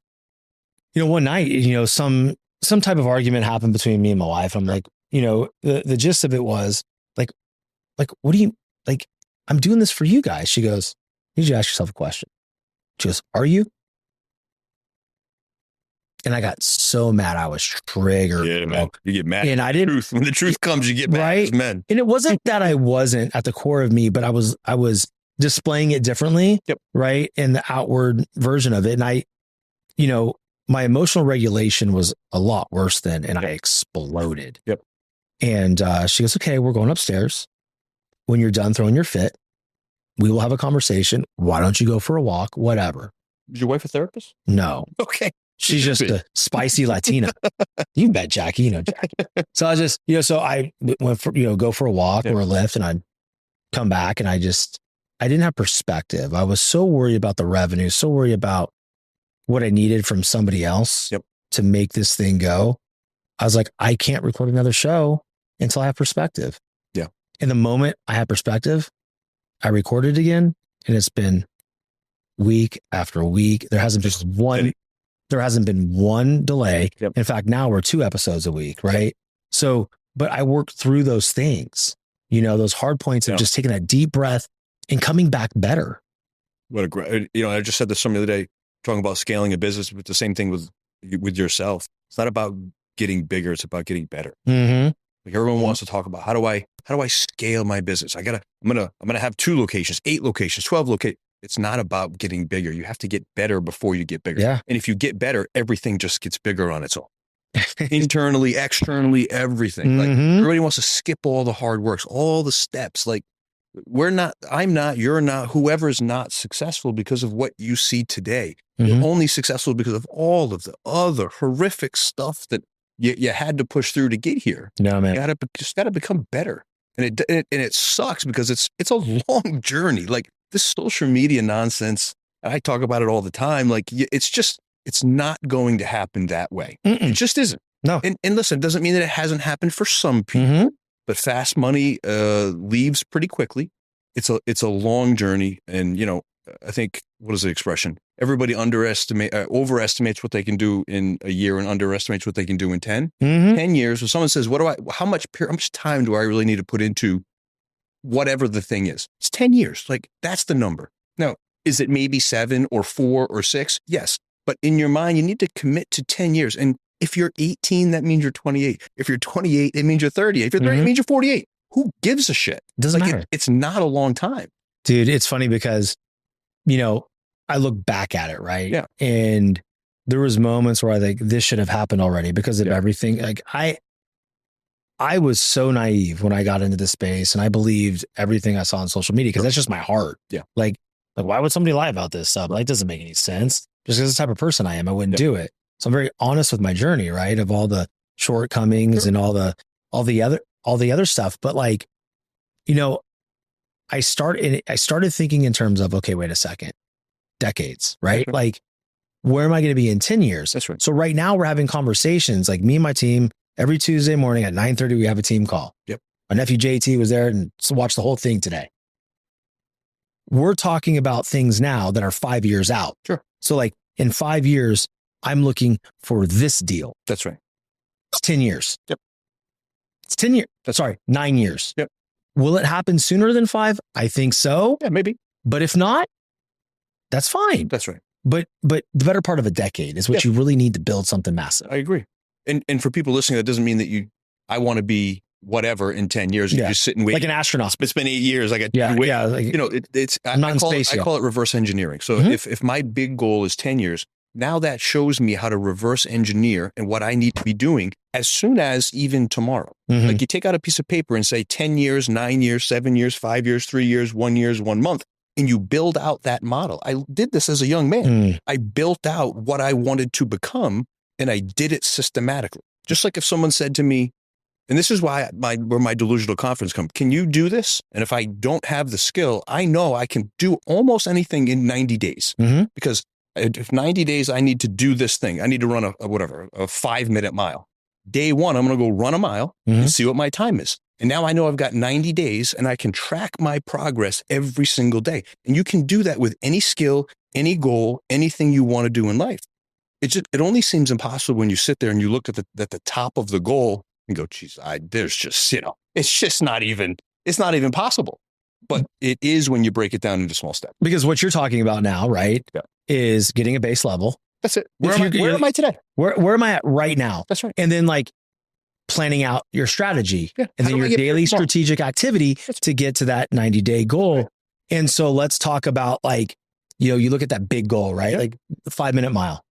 you know, one night, you know, some type of argument happened between me and my wife. I'm like, you know, the gist of it was like, what do you like? I'm doing this for you guys. She goes, you need to ask yourself a question. She goes, are you? And I got so mad. I was triggered. Yeah, man. You get mad. And I didn't. When the truth comes, you get mad. Right? Men. And it wasn't that I wasn't at the core of me, but I was displaying it differently. Yep. Right. In the outward version of it. And I, you know, my emotional regulation was a lot worse then. And I exploded. Yep. And she goes, okay, we're going upstairs. When you're done throwing your fit, we will have a conversation. Why don't you go for a walk? Whatever. Is your wife a therapist? No. Okay. She's just a spicy Latina. You bet, Jackie. You know, Jackie. So I just, so I went for, go for a walk or a lift, and I'd come back, and I didn't have perspective. I was so worried about the revenue, so worried about what I needed from somebody else to make this thing go. I was like, I can't record another show until I have perspective. Yeah. In the moment I had perspective, I recorded again, and it's been week after week. There hasn't been one delay. Yep. In fact, now we're 2 episodes a week, right? Yep. So, but I worked through those things, those hard points of just taking that deep breath and coming back better. What a great, I just said this some the other day, talking about scaling a business, but the same thing with yourself. It's not about getting bigger. It's about getting better. Mm-hmm. Like everyone wants to talk about how do I scale my business? I'm going to have 2 locations, 8 locations, 12 locations. It's not about getting bigger. You have to get better before you get bigger. Yeah. And if you get better, everything just gets bigger on its own. Internally, externally, everything. Like everybody wants to skip all the hard works, all the steps. Like I'm not, you're not, whoever's not successful because of what you see today. You're only successful because of all of the other horrific stuff that you had to push through to get here. No, man. You just got to become better. And it sucks because it's a long journey. Like this social media nonsense, and I talk about it all the time. Like it's not going to happen that way. It just isn't. No. And listen, it doesn't mean that it hasn't happened for some people, but fast money leaves pretty quickly. It's a long journey. And, I think, what is the expression? Everybody overestimates what they can do in a year and underestimates what they can do in 10. 10 years. When someone says, how much time do I really need to put into whatever the thing is? It's 10 years. Like that's the number. Now, is it maybe 7 or 4 or 6? Yes. But in your mind, you need to commit to 10 years. And if you're 18, that means you're 28. If you're 28, it means you're 30. If you're 30, it means you're 48. Who gives a shit? Doesn't matter. It's not a long time. Dude, it's funny because, I look back at it, right? Yeah. And there was moments where I think this should have happened already because of everything. Like I was so naive when I got into this space, and I believed everything I saw on social media because that's just my heart. Yeah. Like why would somebody lie about this stuff? Like, it doesn't make any sense. Just because the type of person I am, I wouldn't do it. So I'm very honest with my journey, right? Of all the shortcomings and all the other stuff. But like, I started thinking in terms of, okay, wait a second, decades, right? Right. Like, where am I going to be in 10 years? That's right. So right now we're having conversations, like me and my team, every Tuesday morning at 9:30, we have a team call. Yep. My nephew JT was there and watched the whole thing today. We're talking about things now that are 5 years out. Sure. So like in 5 years, I'm looking for this deal. That's right. It's 10 years. Yep. It's 10 years. Sorry, 9 years. Yep. Will it happen sooner than 5? I think so. Yeah, maybe. But if not, that's fine. That's right. But the better part of a decade is what you really need to build something massive. I agree. And for people listening, that doesn't mean that I want to be whatever in 10 years. You just sit and wait. Like an astronaut. It's been 8 years. Like I'm not in space I yet. call it reverse engineering. So if my big goal is 10 years, now that shows me how to reverse engineer and what I need to be doing as soon as even tomorrow. Like you take out a piece of paper and say 10 years, 9 years, 7 years, 5 years, 3 years, 1 year, 1 month. And you build out that model. I did this as a young man. I built out what I wanted to become, and I did it systematically. Just like if someone said to me, and this is why where my delusional confidence comes, can you do this? And if I don't have the skill, I know I can do almost anything in 90 days. Because if 90 days, I need to do this thing. I need to run a 5-minute mile. Day 1, I'm going to go run a mile and see what my time is. And now I know I've got 90 days and I can track my progress every single day. And you can do that with any skill, any goal, anything you want to do in life. It only seems impossible when you sit there and you look at the top of the goal and go, geez, it's just not even possible. But it is when you break it down into small steps. Because what you're talking about now, right, is getting a base level. That's it. Where am I today? Where am I at right now? That's right. And then like planning out your strategy and then your daily strategic activity to get to that 90-day goal. Right. And so let's talk about like, you look at that big goal, right? Like the 5-minute mile.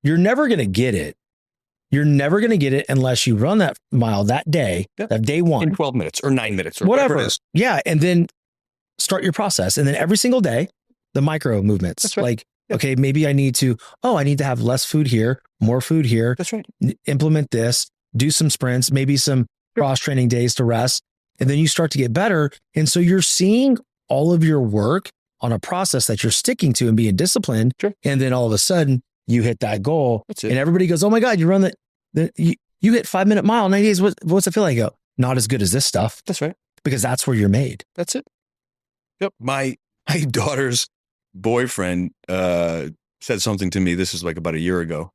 You're never going to get it. You're never going to get it unless you run that mile that day, that day 1. In 12 minutes or 9 minutes or whatever it is. Yeah. And then start your process. And then every single day, the micro movements. That's right. Like, okay, maybe I need to have less food here, more food here. That's right. Implement this, do some sprints, maybe some cross training days to rest. And then you start to get better. And so you're seeing all of your work on a process that you're sticking to and being disciplined. Sure. And then all of a sudden you hit that goal. That's it. And everybody goes, oh my God, you run you hit 5 minute mile in 90 days. What's it feel like? I go, not as good as this stuff. That's right. Because that's where you're made. That's it. Yep. My daughter's boyfriend said something to me. This is like about a year ago.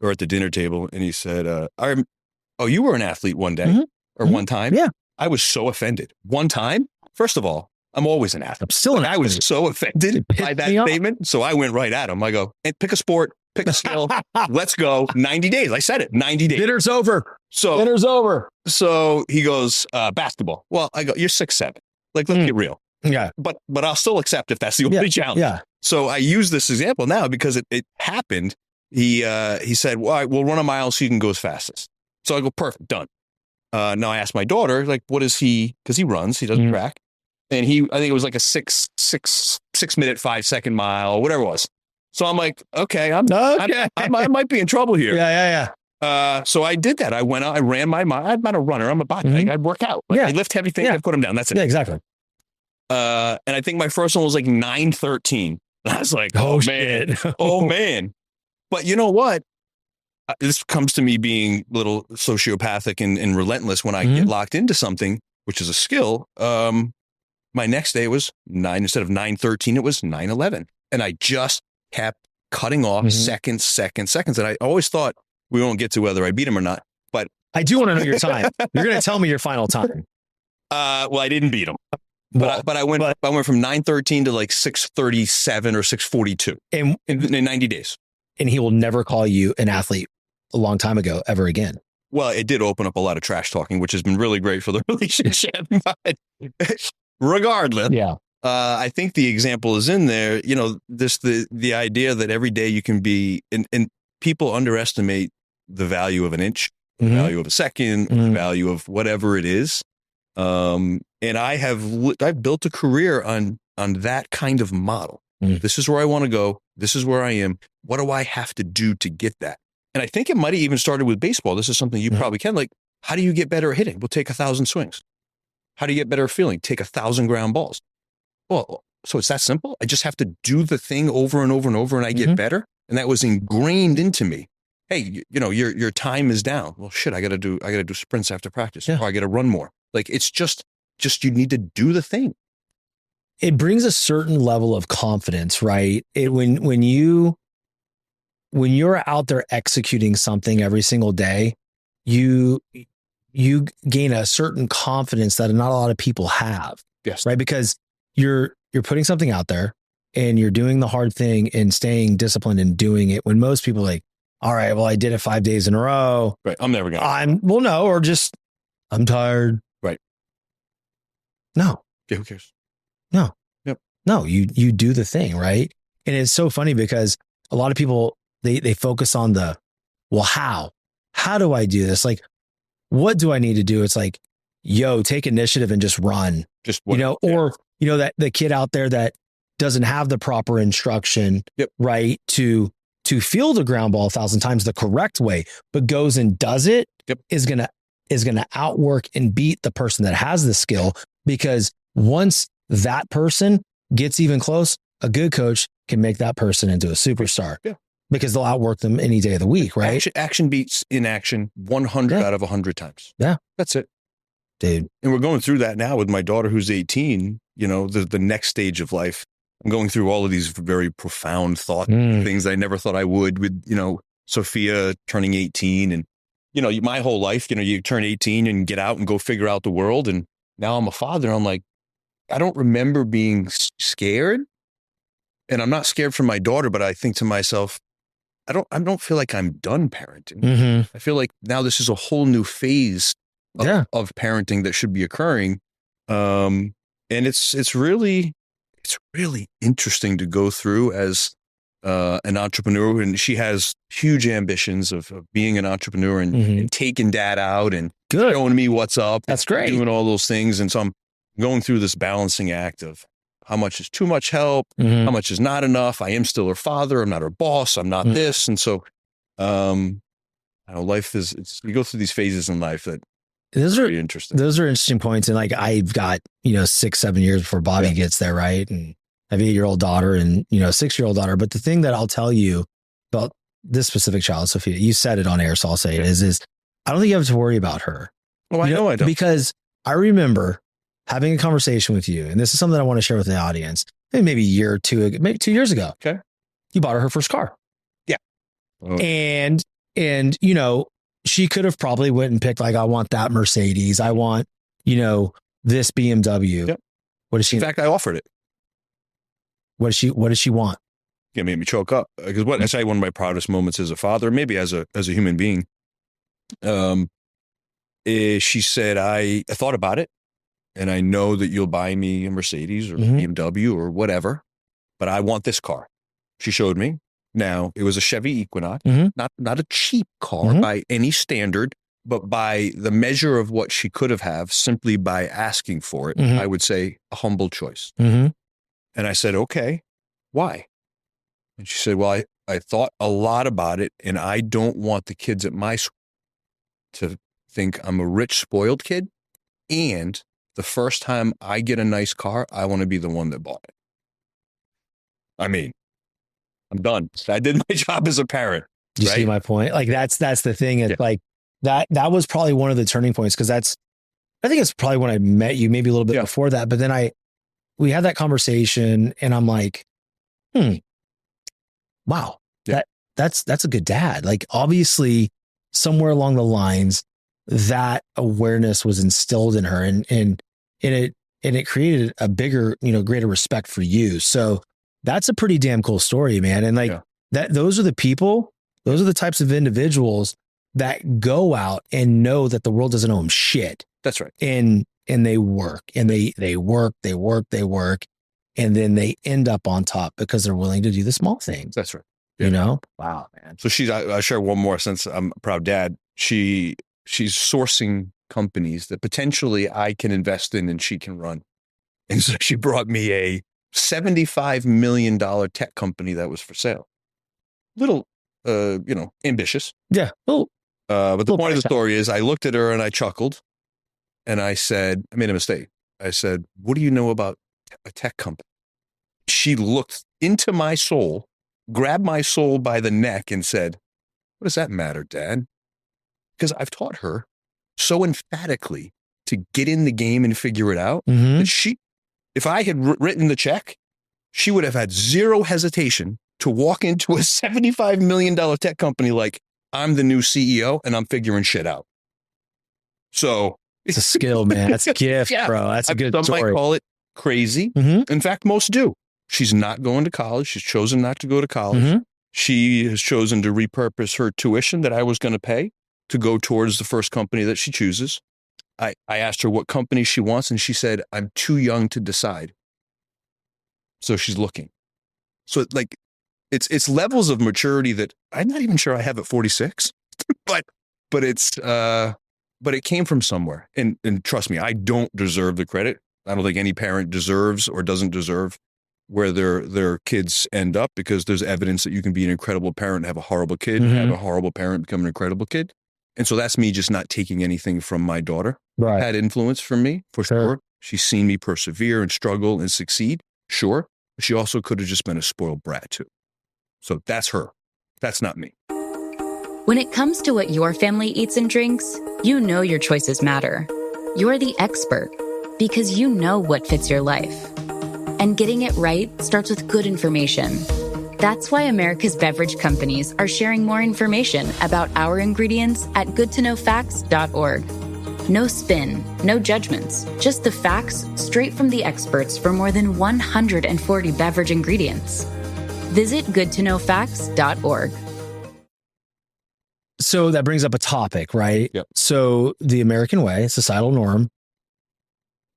Or at the dinner table. And he said, you were an athlete one day or one time? Yeah. I was so offended. One time? First of all, I'm always an athlete. I'm still an athlete. I was so offended by that statement. So I went right at him. I go, and pick a sport, pick a skill. Let's go. 90 days. I said it. 90 days. Dinner's over. Dinner's over. So he goes, basketball. Well, I go, you're 6'7". Like, let's get real. Yeah. But I'll still accept if that's the only challenge. Yeah. So I use this example now because it happened. He said, well, all right, we'll run a mile so you can go as fastest. So I go, perfect, done. Now I asked my daughter, like, what is he? Because he runs, he doesn't track. And I think it was like a 6 minute, 5 second mile, or whatever it was. So I'm like, okay, I might be in trouble here. Yeah. So I did that. I went out, I ran my mile. I'm not a runner. I'm a body. I'd work out. Like, I lift heavy things. I put them down. That's it. Yeah, exactly. And I think my first one was like 9:13. I was like, oh man, oh man. But you know what? This comes to me being a little sociopathic and relentless. When I get locked into something, which is a skill, my next day was instead of 9:13, it was 9:11. And I just kept cutting off seconds. And I always thought, we won't get to whether I beat him or not, but I do want to know your time. You're going to tell me your final time. Well, I didn't beat him. But I went from 9:13 to like 6:37 or 6:42 in 90 days. And he will never call you an athlete a long time ago ever again. Well, it did open up a lot of trash talking, which has been really great for the relationship. But regardless, I think the example is in there. You know, the idea that every day you can be, and people underestimate the value of an inch, the value of a second, the value of whatever it is. And I've built a career on that kind of model. This is where I want to go. This is where I am. What do I have to do to get that? And I think it might have even started with baseball. This is something you probably can. Like, how do you get better at hitting? We'll take 1,000 swings. How do you get better at fielding? Take 1,000 ground balls. Well, so it's that simple. I just have to do the thing over and over and over, and I get better. And that was ingrained into me. Hey, you know, your time is down. Well, shit, I gotta do sprints after practice, or I gotta run more. Like, it's just you need to do the thing. It brings a certain level of confidence, right? When you're out there executing something every single day, you gain a certain confidence that not a lot of people have. Yes. Right? Because you're putting something out there and you're doing the hard thing and staying disciplined and doing it, when most people are like, all right, well, I did it 5 days in a row. Right. I'm never going to. I'm tired. Right. No. Yeah, who cares? No. Yep. No, you do the thing, right? And it's so funny because a lot of people, they focus on how do I do this? Like, what do I need to do? It's like, take initiative and just run. Or that the kid out there that doesn't have the proper instruction, right, to field a ground ball 1,000 times the correct way, but goes and does it, is gonna outwork and beat the person that has the skill. Because once that person gets even close, a good coach can make that person into a superstar. Yeah. Because they'll outwork them any day of the week, right? Action beats inaction 100 out of 100 times. Yeah. That's it. Dude. And we're going through that now with my daughter who's 18, the next stage of life. I'm going through all of these very profound thoughts, things I never thought I would with, Sophia turning 18 and, my whole life, you turn 18 and get out and go figure out the world. And now I'm a father. I'm like, I don't remember being scared, and I'm not scared for my daughter, but I think to myself, I don't feel like I'm done parenting. I feel like now this is a whole new phase of parenting that should be occurring. And it's really interesting to go through as an entrepreneur. And she has huge ambitions of being an entrepreneur and taking dad out and showing me what's up. That's great. Doing all those things. And so I'm going through this balancing act of how much is too much help, how much is not enough. I am still her father. I'm not her boss. I'm not this. And so, I know life you go through these phases in life that those are pretty interesting. Those are interesting points. And like, I've got, 6-7 years before Bobby gets there. Right. And I have an 8-year-old daughter and, a 6-year-old daughter. But the thing that I'll tell you about this specific child, Sophia, you said it on air, so I'll say it is I don't think you have to worry about her. Oh, I know I don't. Because I remember having a conversation with you, and this is something I want to share with the audience, maybe a year or two, maybe 2 years ago. Okay. You bought her first car. Yeah. Oh. And she could have probably went and picked, like, I want that Mercedes. I want, this BMW. Yep. What does she? In fact, I offered it. What does she want? It made me choke up because that's one of my proudest moments as a father, maybe as a human being. She said, I thought about it, and I know that you'll buy me a Mercedes or BMW or whatever, but I want this car. She showed me. Now, it was a Chevy Equinox, not a cheap car by any standard, but by the measure of what she could have simply by asking for it, I would say a humble choice. And I said, okay, why? And she said, well, I thought a lot about it, and I don't want the kids at my school to think I'm a rich, spoiled kid. And the first time I get a nice car, I want to be the one that bought it. I mean, I'm done. I did my job as a parent. Do you see my point? Like, that's the thing. It's like that was probably one of the turning points, because I think it's probably when I met you, maybe a little bit before that. But then we had that conversation, and I'm like, wow, that's a good dad. Like, obviously somewhere along the lines that awareness was instilled in her, and it created a bigger, greater respect for you. So that's a pretty damn cool story, man. And like those are the people, those are the types of individuals that go out and know that the world doesn't owe them shit. That's right. And they work, and they work, and then they end up on top because they're willing to do the small things. That's right. Wow, man. So I'll share one more since I'm a proud dad. She's sourcing companies that potentially I can invest in and she can run. And so she brought me a $75 million tech company that was for sale. Little, ambitious. Yeah. But the point of the story is I looked at her and I chuckled, and I said, I made a mistake. I said, what do you know about a tech company? She looked into my soul, grabbed my soul by the neck and said, what does that matter, Dad? Because I've taught her so emphatically to get in the game and figure it out that if I had written the check, she would have had zero hesitation to walk into a $75 million tech company like, I'm the new CEO and I'm figuring shit out. So it's a skill, man. That's a gift, bro. That's a good story. Some might call it crazy. In fact, most do. She's not going to college. She's chosen not to go to college. She has chosen to repurpose her tuition that I was going to pay to go towards the first company that she chooses. I asked her what company she wants, and she said, I'm too young to decide. So she's looking. So like, it's levels of maturity that I'm not even sure I have at 46, but it came from somewhere. And trust me, I don't deserve the credit. I don't think any parent deserves or doesn't deserve where their kids end up, because there's evidence that you can be an incredible parent and have a horrible kid, and have a horrible parent become an incredible kid. And so that's me just not taking anything from my daughter. Right. Had influence from me, for sure. She's seen me persevere and struggle and succeed, sure. But she also could have just been a spoiled brat too. So that's her. That's not me. When it comes to what your family eats and drinks, you know your choices matter. You're the expert because you know what fits your life. And getting it right starts with good information. That's why America's beverage companies are sharing more information about our ingredients at goodtoknowfacts.org. No spin, no judgments, just the facts straight from the experts for more than 140 beverage ingredients. Visit goodtoknowfacts.org. So that brings up a topic, right? Yep. So the American way, societal norm,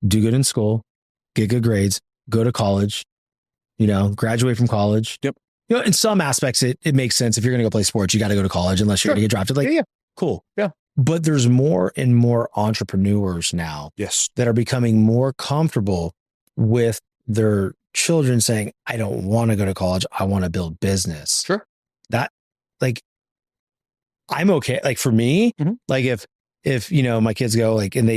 do good in school, get good grades, go to college, graduate from college. Yep. In some aspects, it makes sense. If you're going to go play sports, you got to go to college unless you're going to get drafted. Like, cool. Yeah. But there's more and more entrepreneurs now that are becoming more comfortable with their children saying, I don't want to go to college. I want to build business. Sure. That, like, I'm okay. Like for me, like if, you know, my kids go like, and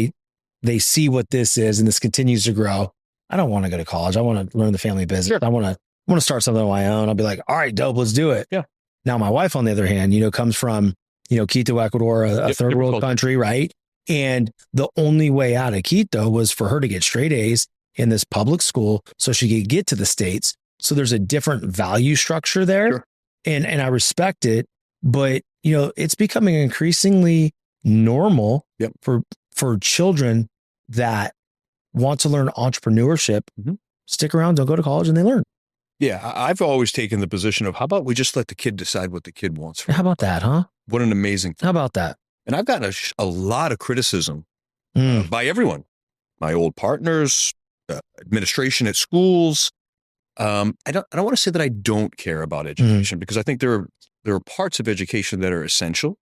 they see what this is and this continues to grow, I don't want to go to college. I want to learn the family business. Sure. I want to start something on my own. I'll be like, all right, dope, let's do it. Yeah. Now my wife, on the other hand, you know, comes from, you know, Quito, Ecuador, a third world country, right? And the only way out of Quito was for her to get straight A's in this public school so she could get to the States. So there's a different value structure there. Sure. And I respect it, but you know, it's becoming increasingly normal for children that want to learn entrepreneurship, stick around, don't go to college, and they learn. Yeah. I've always taken the position of how about we just let the kid decide what the kid wants. How about that, huh? What an amazing thing. How about that? And I've gotten a lot of criticism by everyone, my old partners, administration at schools. I don't want to say that I don't care about education because I think there are parts of education that are essential.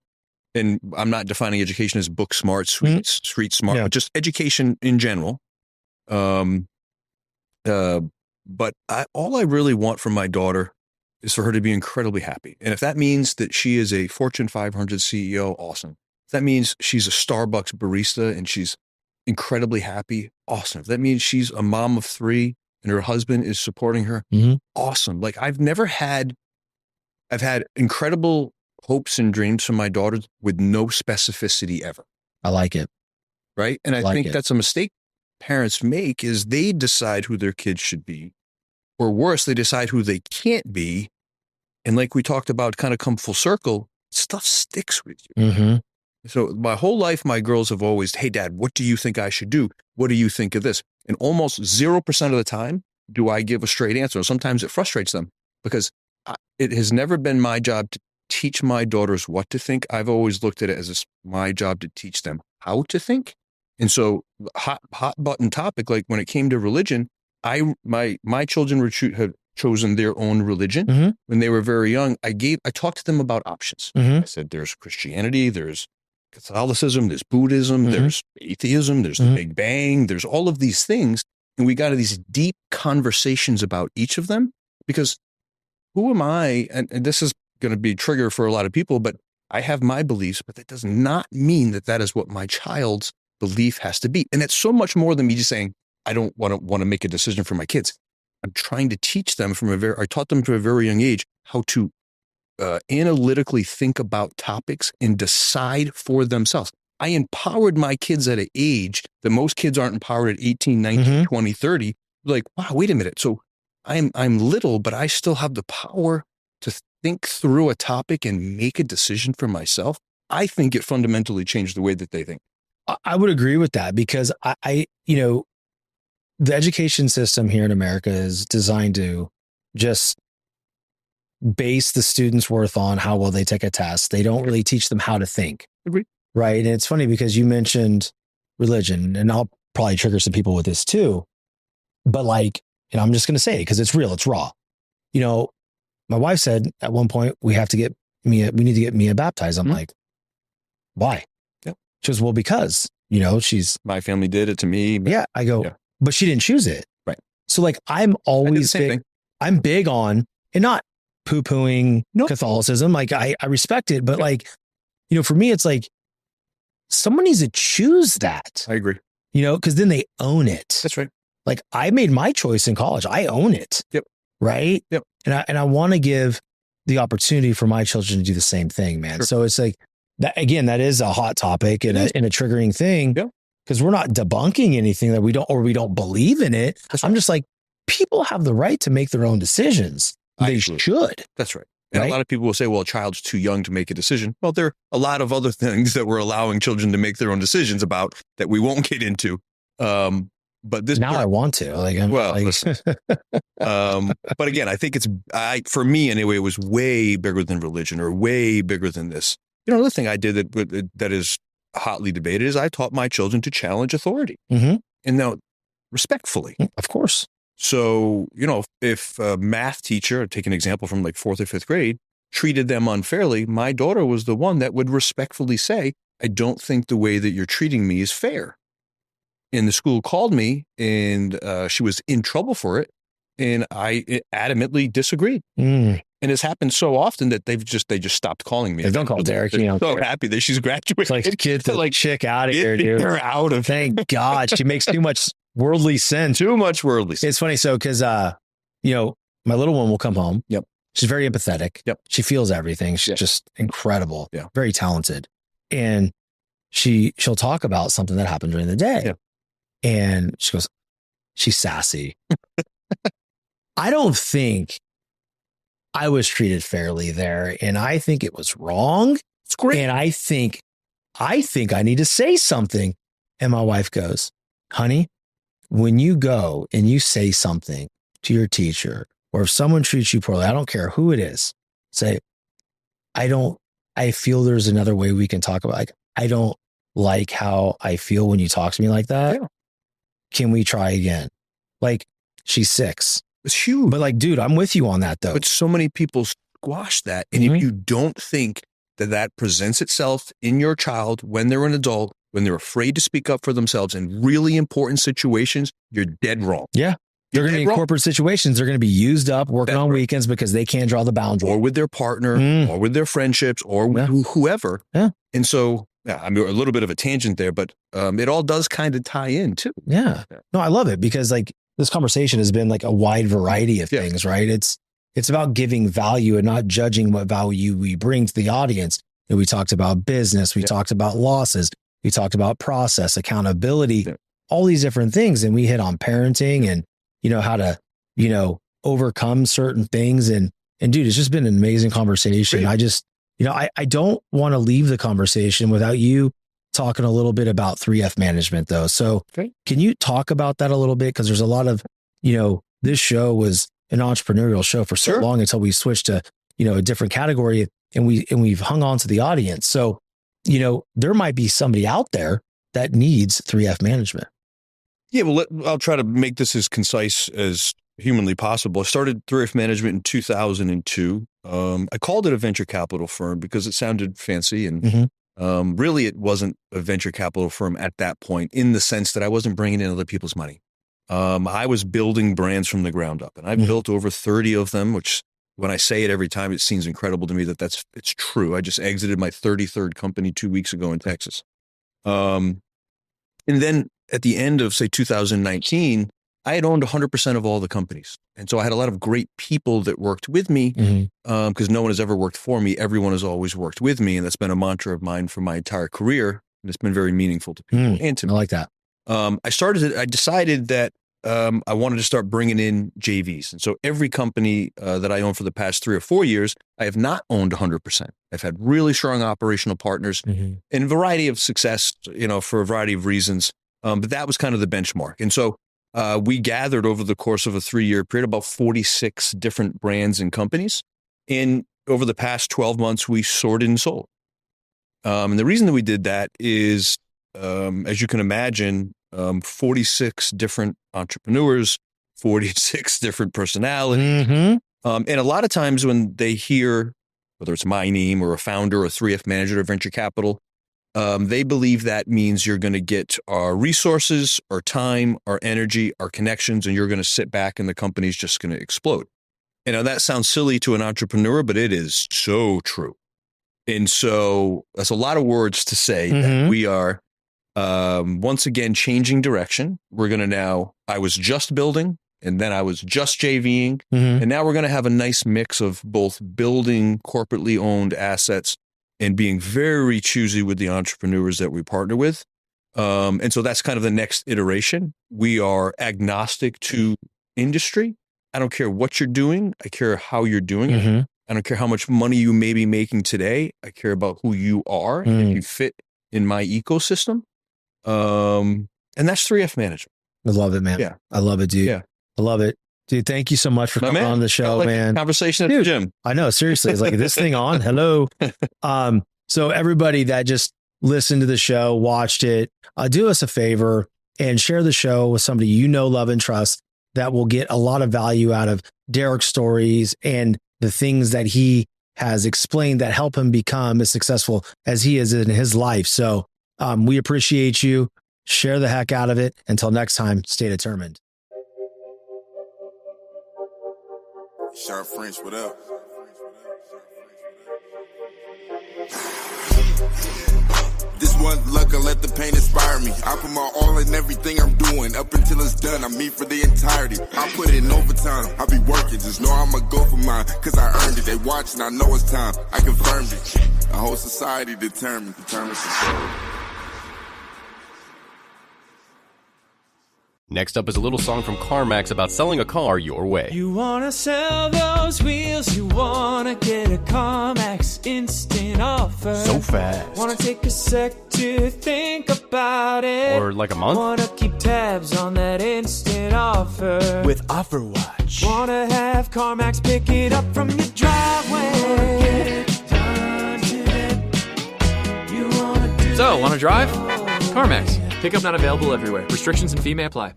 And I'm not defining education as book smart, street smart, but just education in general. But all I really want from my daughter is for her to be incredibly happy. And if that means that she is a Fortune 500 CEO, awesome. If that means she's a Starbucks barista and she's incredibly happy, awesome. If that means she's a mom of 3 and her husband is supporting her, awesome. Like I've had incredible hopes and dreams from my daughters with no specificity ever. I like it. Right. And I think that's a mistake parents make is they decide who their kids should be, or worse, they decide who they can't be. And like we talked about, kind of come full circle, stuff sticks with you. So my whole life, my girls have always, hey, Dad, what do you think I should do? What do you think of this? And almost 0% of the time do I give a straight answer. Sometimes it frustrates them because it has never been my job to teach my daughters what to think. I've always looked at it as my job to teach them how to think. And so hot button topic, like when it came to religion, my children had chosen their own religion when they were very young. I talked to them about options. I said, there's Christianity, there's Catholicism, there's Buddhism, there's atheism, there's the Big Bang, there's all of these things. And we got to these deep conversations about each of them because who am I? And this is going to be a trigger for a lot of people, but I have my beliefs, but that does not mean that is what my child's belief has to be. And it's so much more than me just saying, I don't want to make a decision for my kids. I'm trying to teach them I taught them from a very young age how to analytically think about topics and decide for themselves. I empowered my kids at an age that most kids aren't empowered at 18, 19, 20, 30. Like, wow, wait a minute. So I'm little, but I still have the power to think through a topic and make a decision for myself. I think it fundamentally changed the way that they think. I would agree with that because I the education system here in America is designed to just base the students' worth on how well they take a test. They don't really teach them how to think. Agreed. Right. And it's funny because you mentioned religion, and I'll probably trigger some people with this too. But like, and I'm just going to say it because it's real, it's raw. You know, my wife said at one point, we need to get Mia baptized. I'm like, why? Yep. She goes, well, because, you know, my family did it to me. Yeah. I go, but she didn't choose it. Right. So like, I'm always I'm big on, and not poo-pooing Catholicism. Like I respect it, but like, you know, for me, it's like someone needs to choose that. I agree. You know, because then they own it. That's right. Like I made my choice in college. I own it. Yep. Right. Yep. And I want to give the opportunity for my children to do the same thing, man. Sure. So it's like that again, that is a hot topic and a triggering thing. Yep. Because we're not debunking anything that we don't believe in it. That's I'm right. just like, people have the right to make their own decisions. They should. That's right. And a lot of people will say, well, a child's too young to make a decision. Well, there are a lot of other things that we're allowing children to make their own decisions about that we won't get into. But this I want to. Listen. But again, I think for me anyway, it was way bigger than religion or way bigger than this. You know, another thing I did that is hotly debated is I taught my children to challenge authority. And now respectfully. Of course. So, you know, if a math teacher, take an example from like 4th or 5th grade, treated them unfairly, my daughter was the one that would respectfully say, I don't think the way that you're treating me is fair. And the school called me and she was in trouble for it. And I adamantly disagreed. And it's happened so often that they just stopped calling me. They don't call Derik. They're so happy that she's graduated. It's like, get the chick out of here, Get dude. her out of here. Thank God. She makes too much worldly sense. Too much worldly sense. It's funny. So, because, my little one will come home. Yep. She's very empathetic. Yep. She feels everything. She's just incredible. Yeah. Very talented. And she'll talk about something that happened during the day. Yeah. And she goes, she's sassy. I don't think I was treated fairly there. And I think it was wrong. It's great. And I think I need to say something. And my wife goes, honey, when you go and you say something to your teacher, or if someone treats you poorly, I don't care who it is, say, I feel there's another way we can talk about, I don't like how I feel when you talk to me like that. Yeah. Can we try again? She's 6. It's huge. But dude, I'm with you on that though. But so many people squash that. And if you don't think that presents itself in your child when they're an adult, when they're afraid to speak up for themselves in really important situations, you're dead wrong. Yeah. They're going to be in corporate situations. They're going to be used up working on weekends because they can't draw the boundary. Or with their partner, or with their friendships, or with whoever. Yeah. And so, I mean, a little bit of a tangent there, but it all does kind of tie in too. Yeah. No, I love it because this conversation has been a wide variety of things, right? It's about giving value and not judging what value we bring to the audience. And we talked about business. We talked about losses. We talked about process, accountability, all these different things. And we hit on parenting and, how to, overcome certain things. And dude, it's just been an amazing conversation. Great. I just, I don't want to leave the conversation without you talking a little bit about 3F management though. So can you talk about that a little bit? Cause there's a lot of, this show was an entrepreneurial show for so long until we switched to, a different category and we've hung on to the audience. So, there might be somebody out there that needs 3F management. Yeah, well, I'll try to make this as concise as humanly possible. I started 3F Management in 2002. I called it a venture capital firm because it sounded fancy. And really, it wasn't a venture capital firm at that point in the sense that I wasn't bringing in other people's money. I was building brands from the ground up. And I've built over 30 of them, which when I say it every time, it seems incredible to me that it's true. I just exited my 33rd company 2 weeks ago in Texas. And then at the end of, say, 2019, I had owned 100% of all the companies. And so I had a lot of great people that worked with me because no one has ever worked for me. Everyone has always worked with me. And that's been a mantra of mine for my entire career. And it's been very meaningful to people and to me. I like that. I decided that I wanted to start bringing in JVs. And so every company that I own for the past 3 or 4 years, I have not owned 100%. I've had really strong operational partners and a variety of success, for a variety of reasons. But that was kind of the benchmark. And so we gathered over the course of a 3-year period about 46 different brands and companies. And over the past 12 months, we sorted and sold. And the reason that we did that is, as you can imagine, 46 different entrepreneurs, 46 different personalities. And a lot of times when they hear, whether it's my name or a founder or a 3F manager or venture capital, they believe that means you're going to get our resources, our time, our energy, our connections, and you're going to sit back and the company's just going to explode. That sounds silly to an entrepreneur, but it is so true. And so that's a lot of words to say that we are once again changing direction. We're going to now, I was just building and then I was just JVing. And now we're going to have a nice mix of both building corporately owned assets and being very choosy with the entrepreneurs that we partner with. And so that's kind of the next iteration. We are agnostic to industry. I don't care what you're doing. I care how you're doing it. I don't care how much money you may be making today. I care about who you are and if you fit in my ecosystem. And that's 3F management. I love it, man. Yeah. I love it, dude. Yeah. I love it. Dude, thank you so much for coming on the show, man. Conversation at the gym. I know, seriously. It's like, this thing on? Hello. So everybody that just listened to the show, watched it, do us a favor and share the show with somebody you know, love, and trust that will get a lot of value out of Derik's stories and the things that he has explained that help him become as successful as he is in his life. So we appreciate you. Share the heck out of it. Until next time, stay determined. Shawn French, what up? This one luck, I let the pain inspire me. I put my all in everything I'm doing. Up until it's done, I'm me for the entirety. I put in overtime, I be working. Just know I'ma go for mine, cause I earned it. They watching, I know it's time. I confirmed it. A whole society determined success. Next up is a little song from CarMax about selling a car your way. You wanna sell those wheels, you wanna get a CarMax instant offer. So fast. Wanna take a sec to think about it. Or like a month. Wanna keep tabs on that instant offer. With Offer Watch. Wanna have CarMax pick it up from your driveway. Get it done today. You wanna do So, wanna drive? CarMax. Pickup not available everywhere. Restrictions and fee may apply.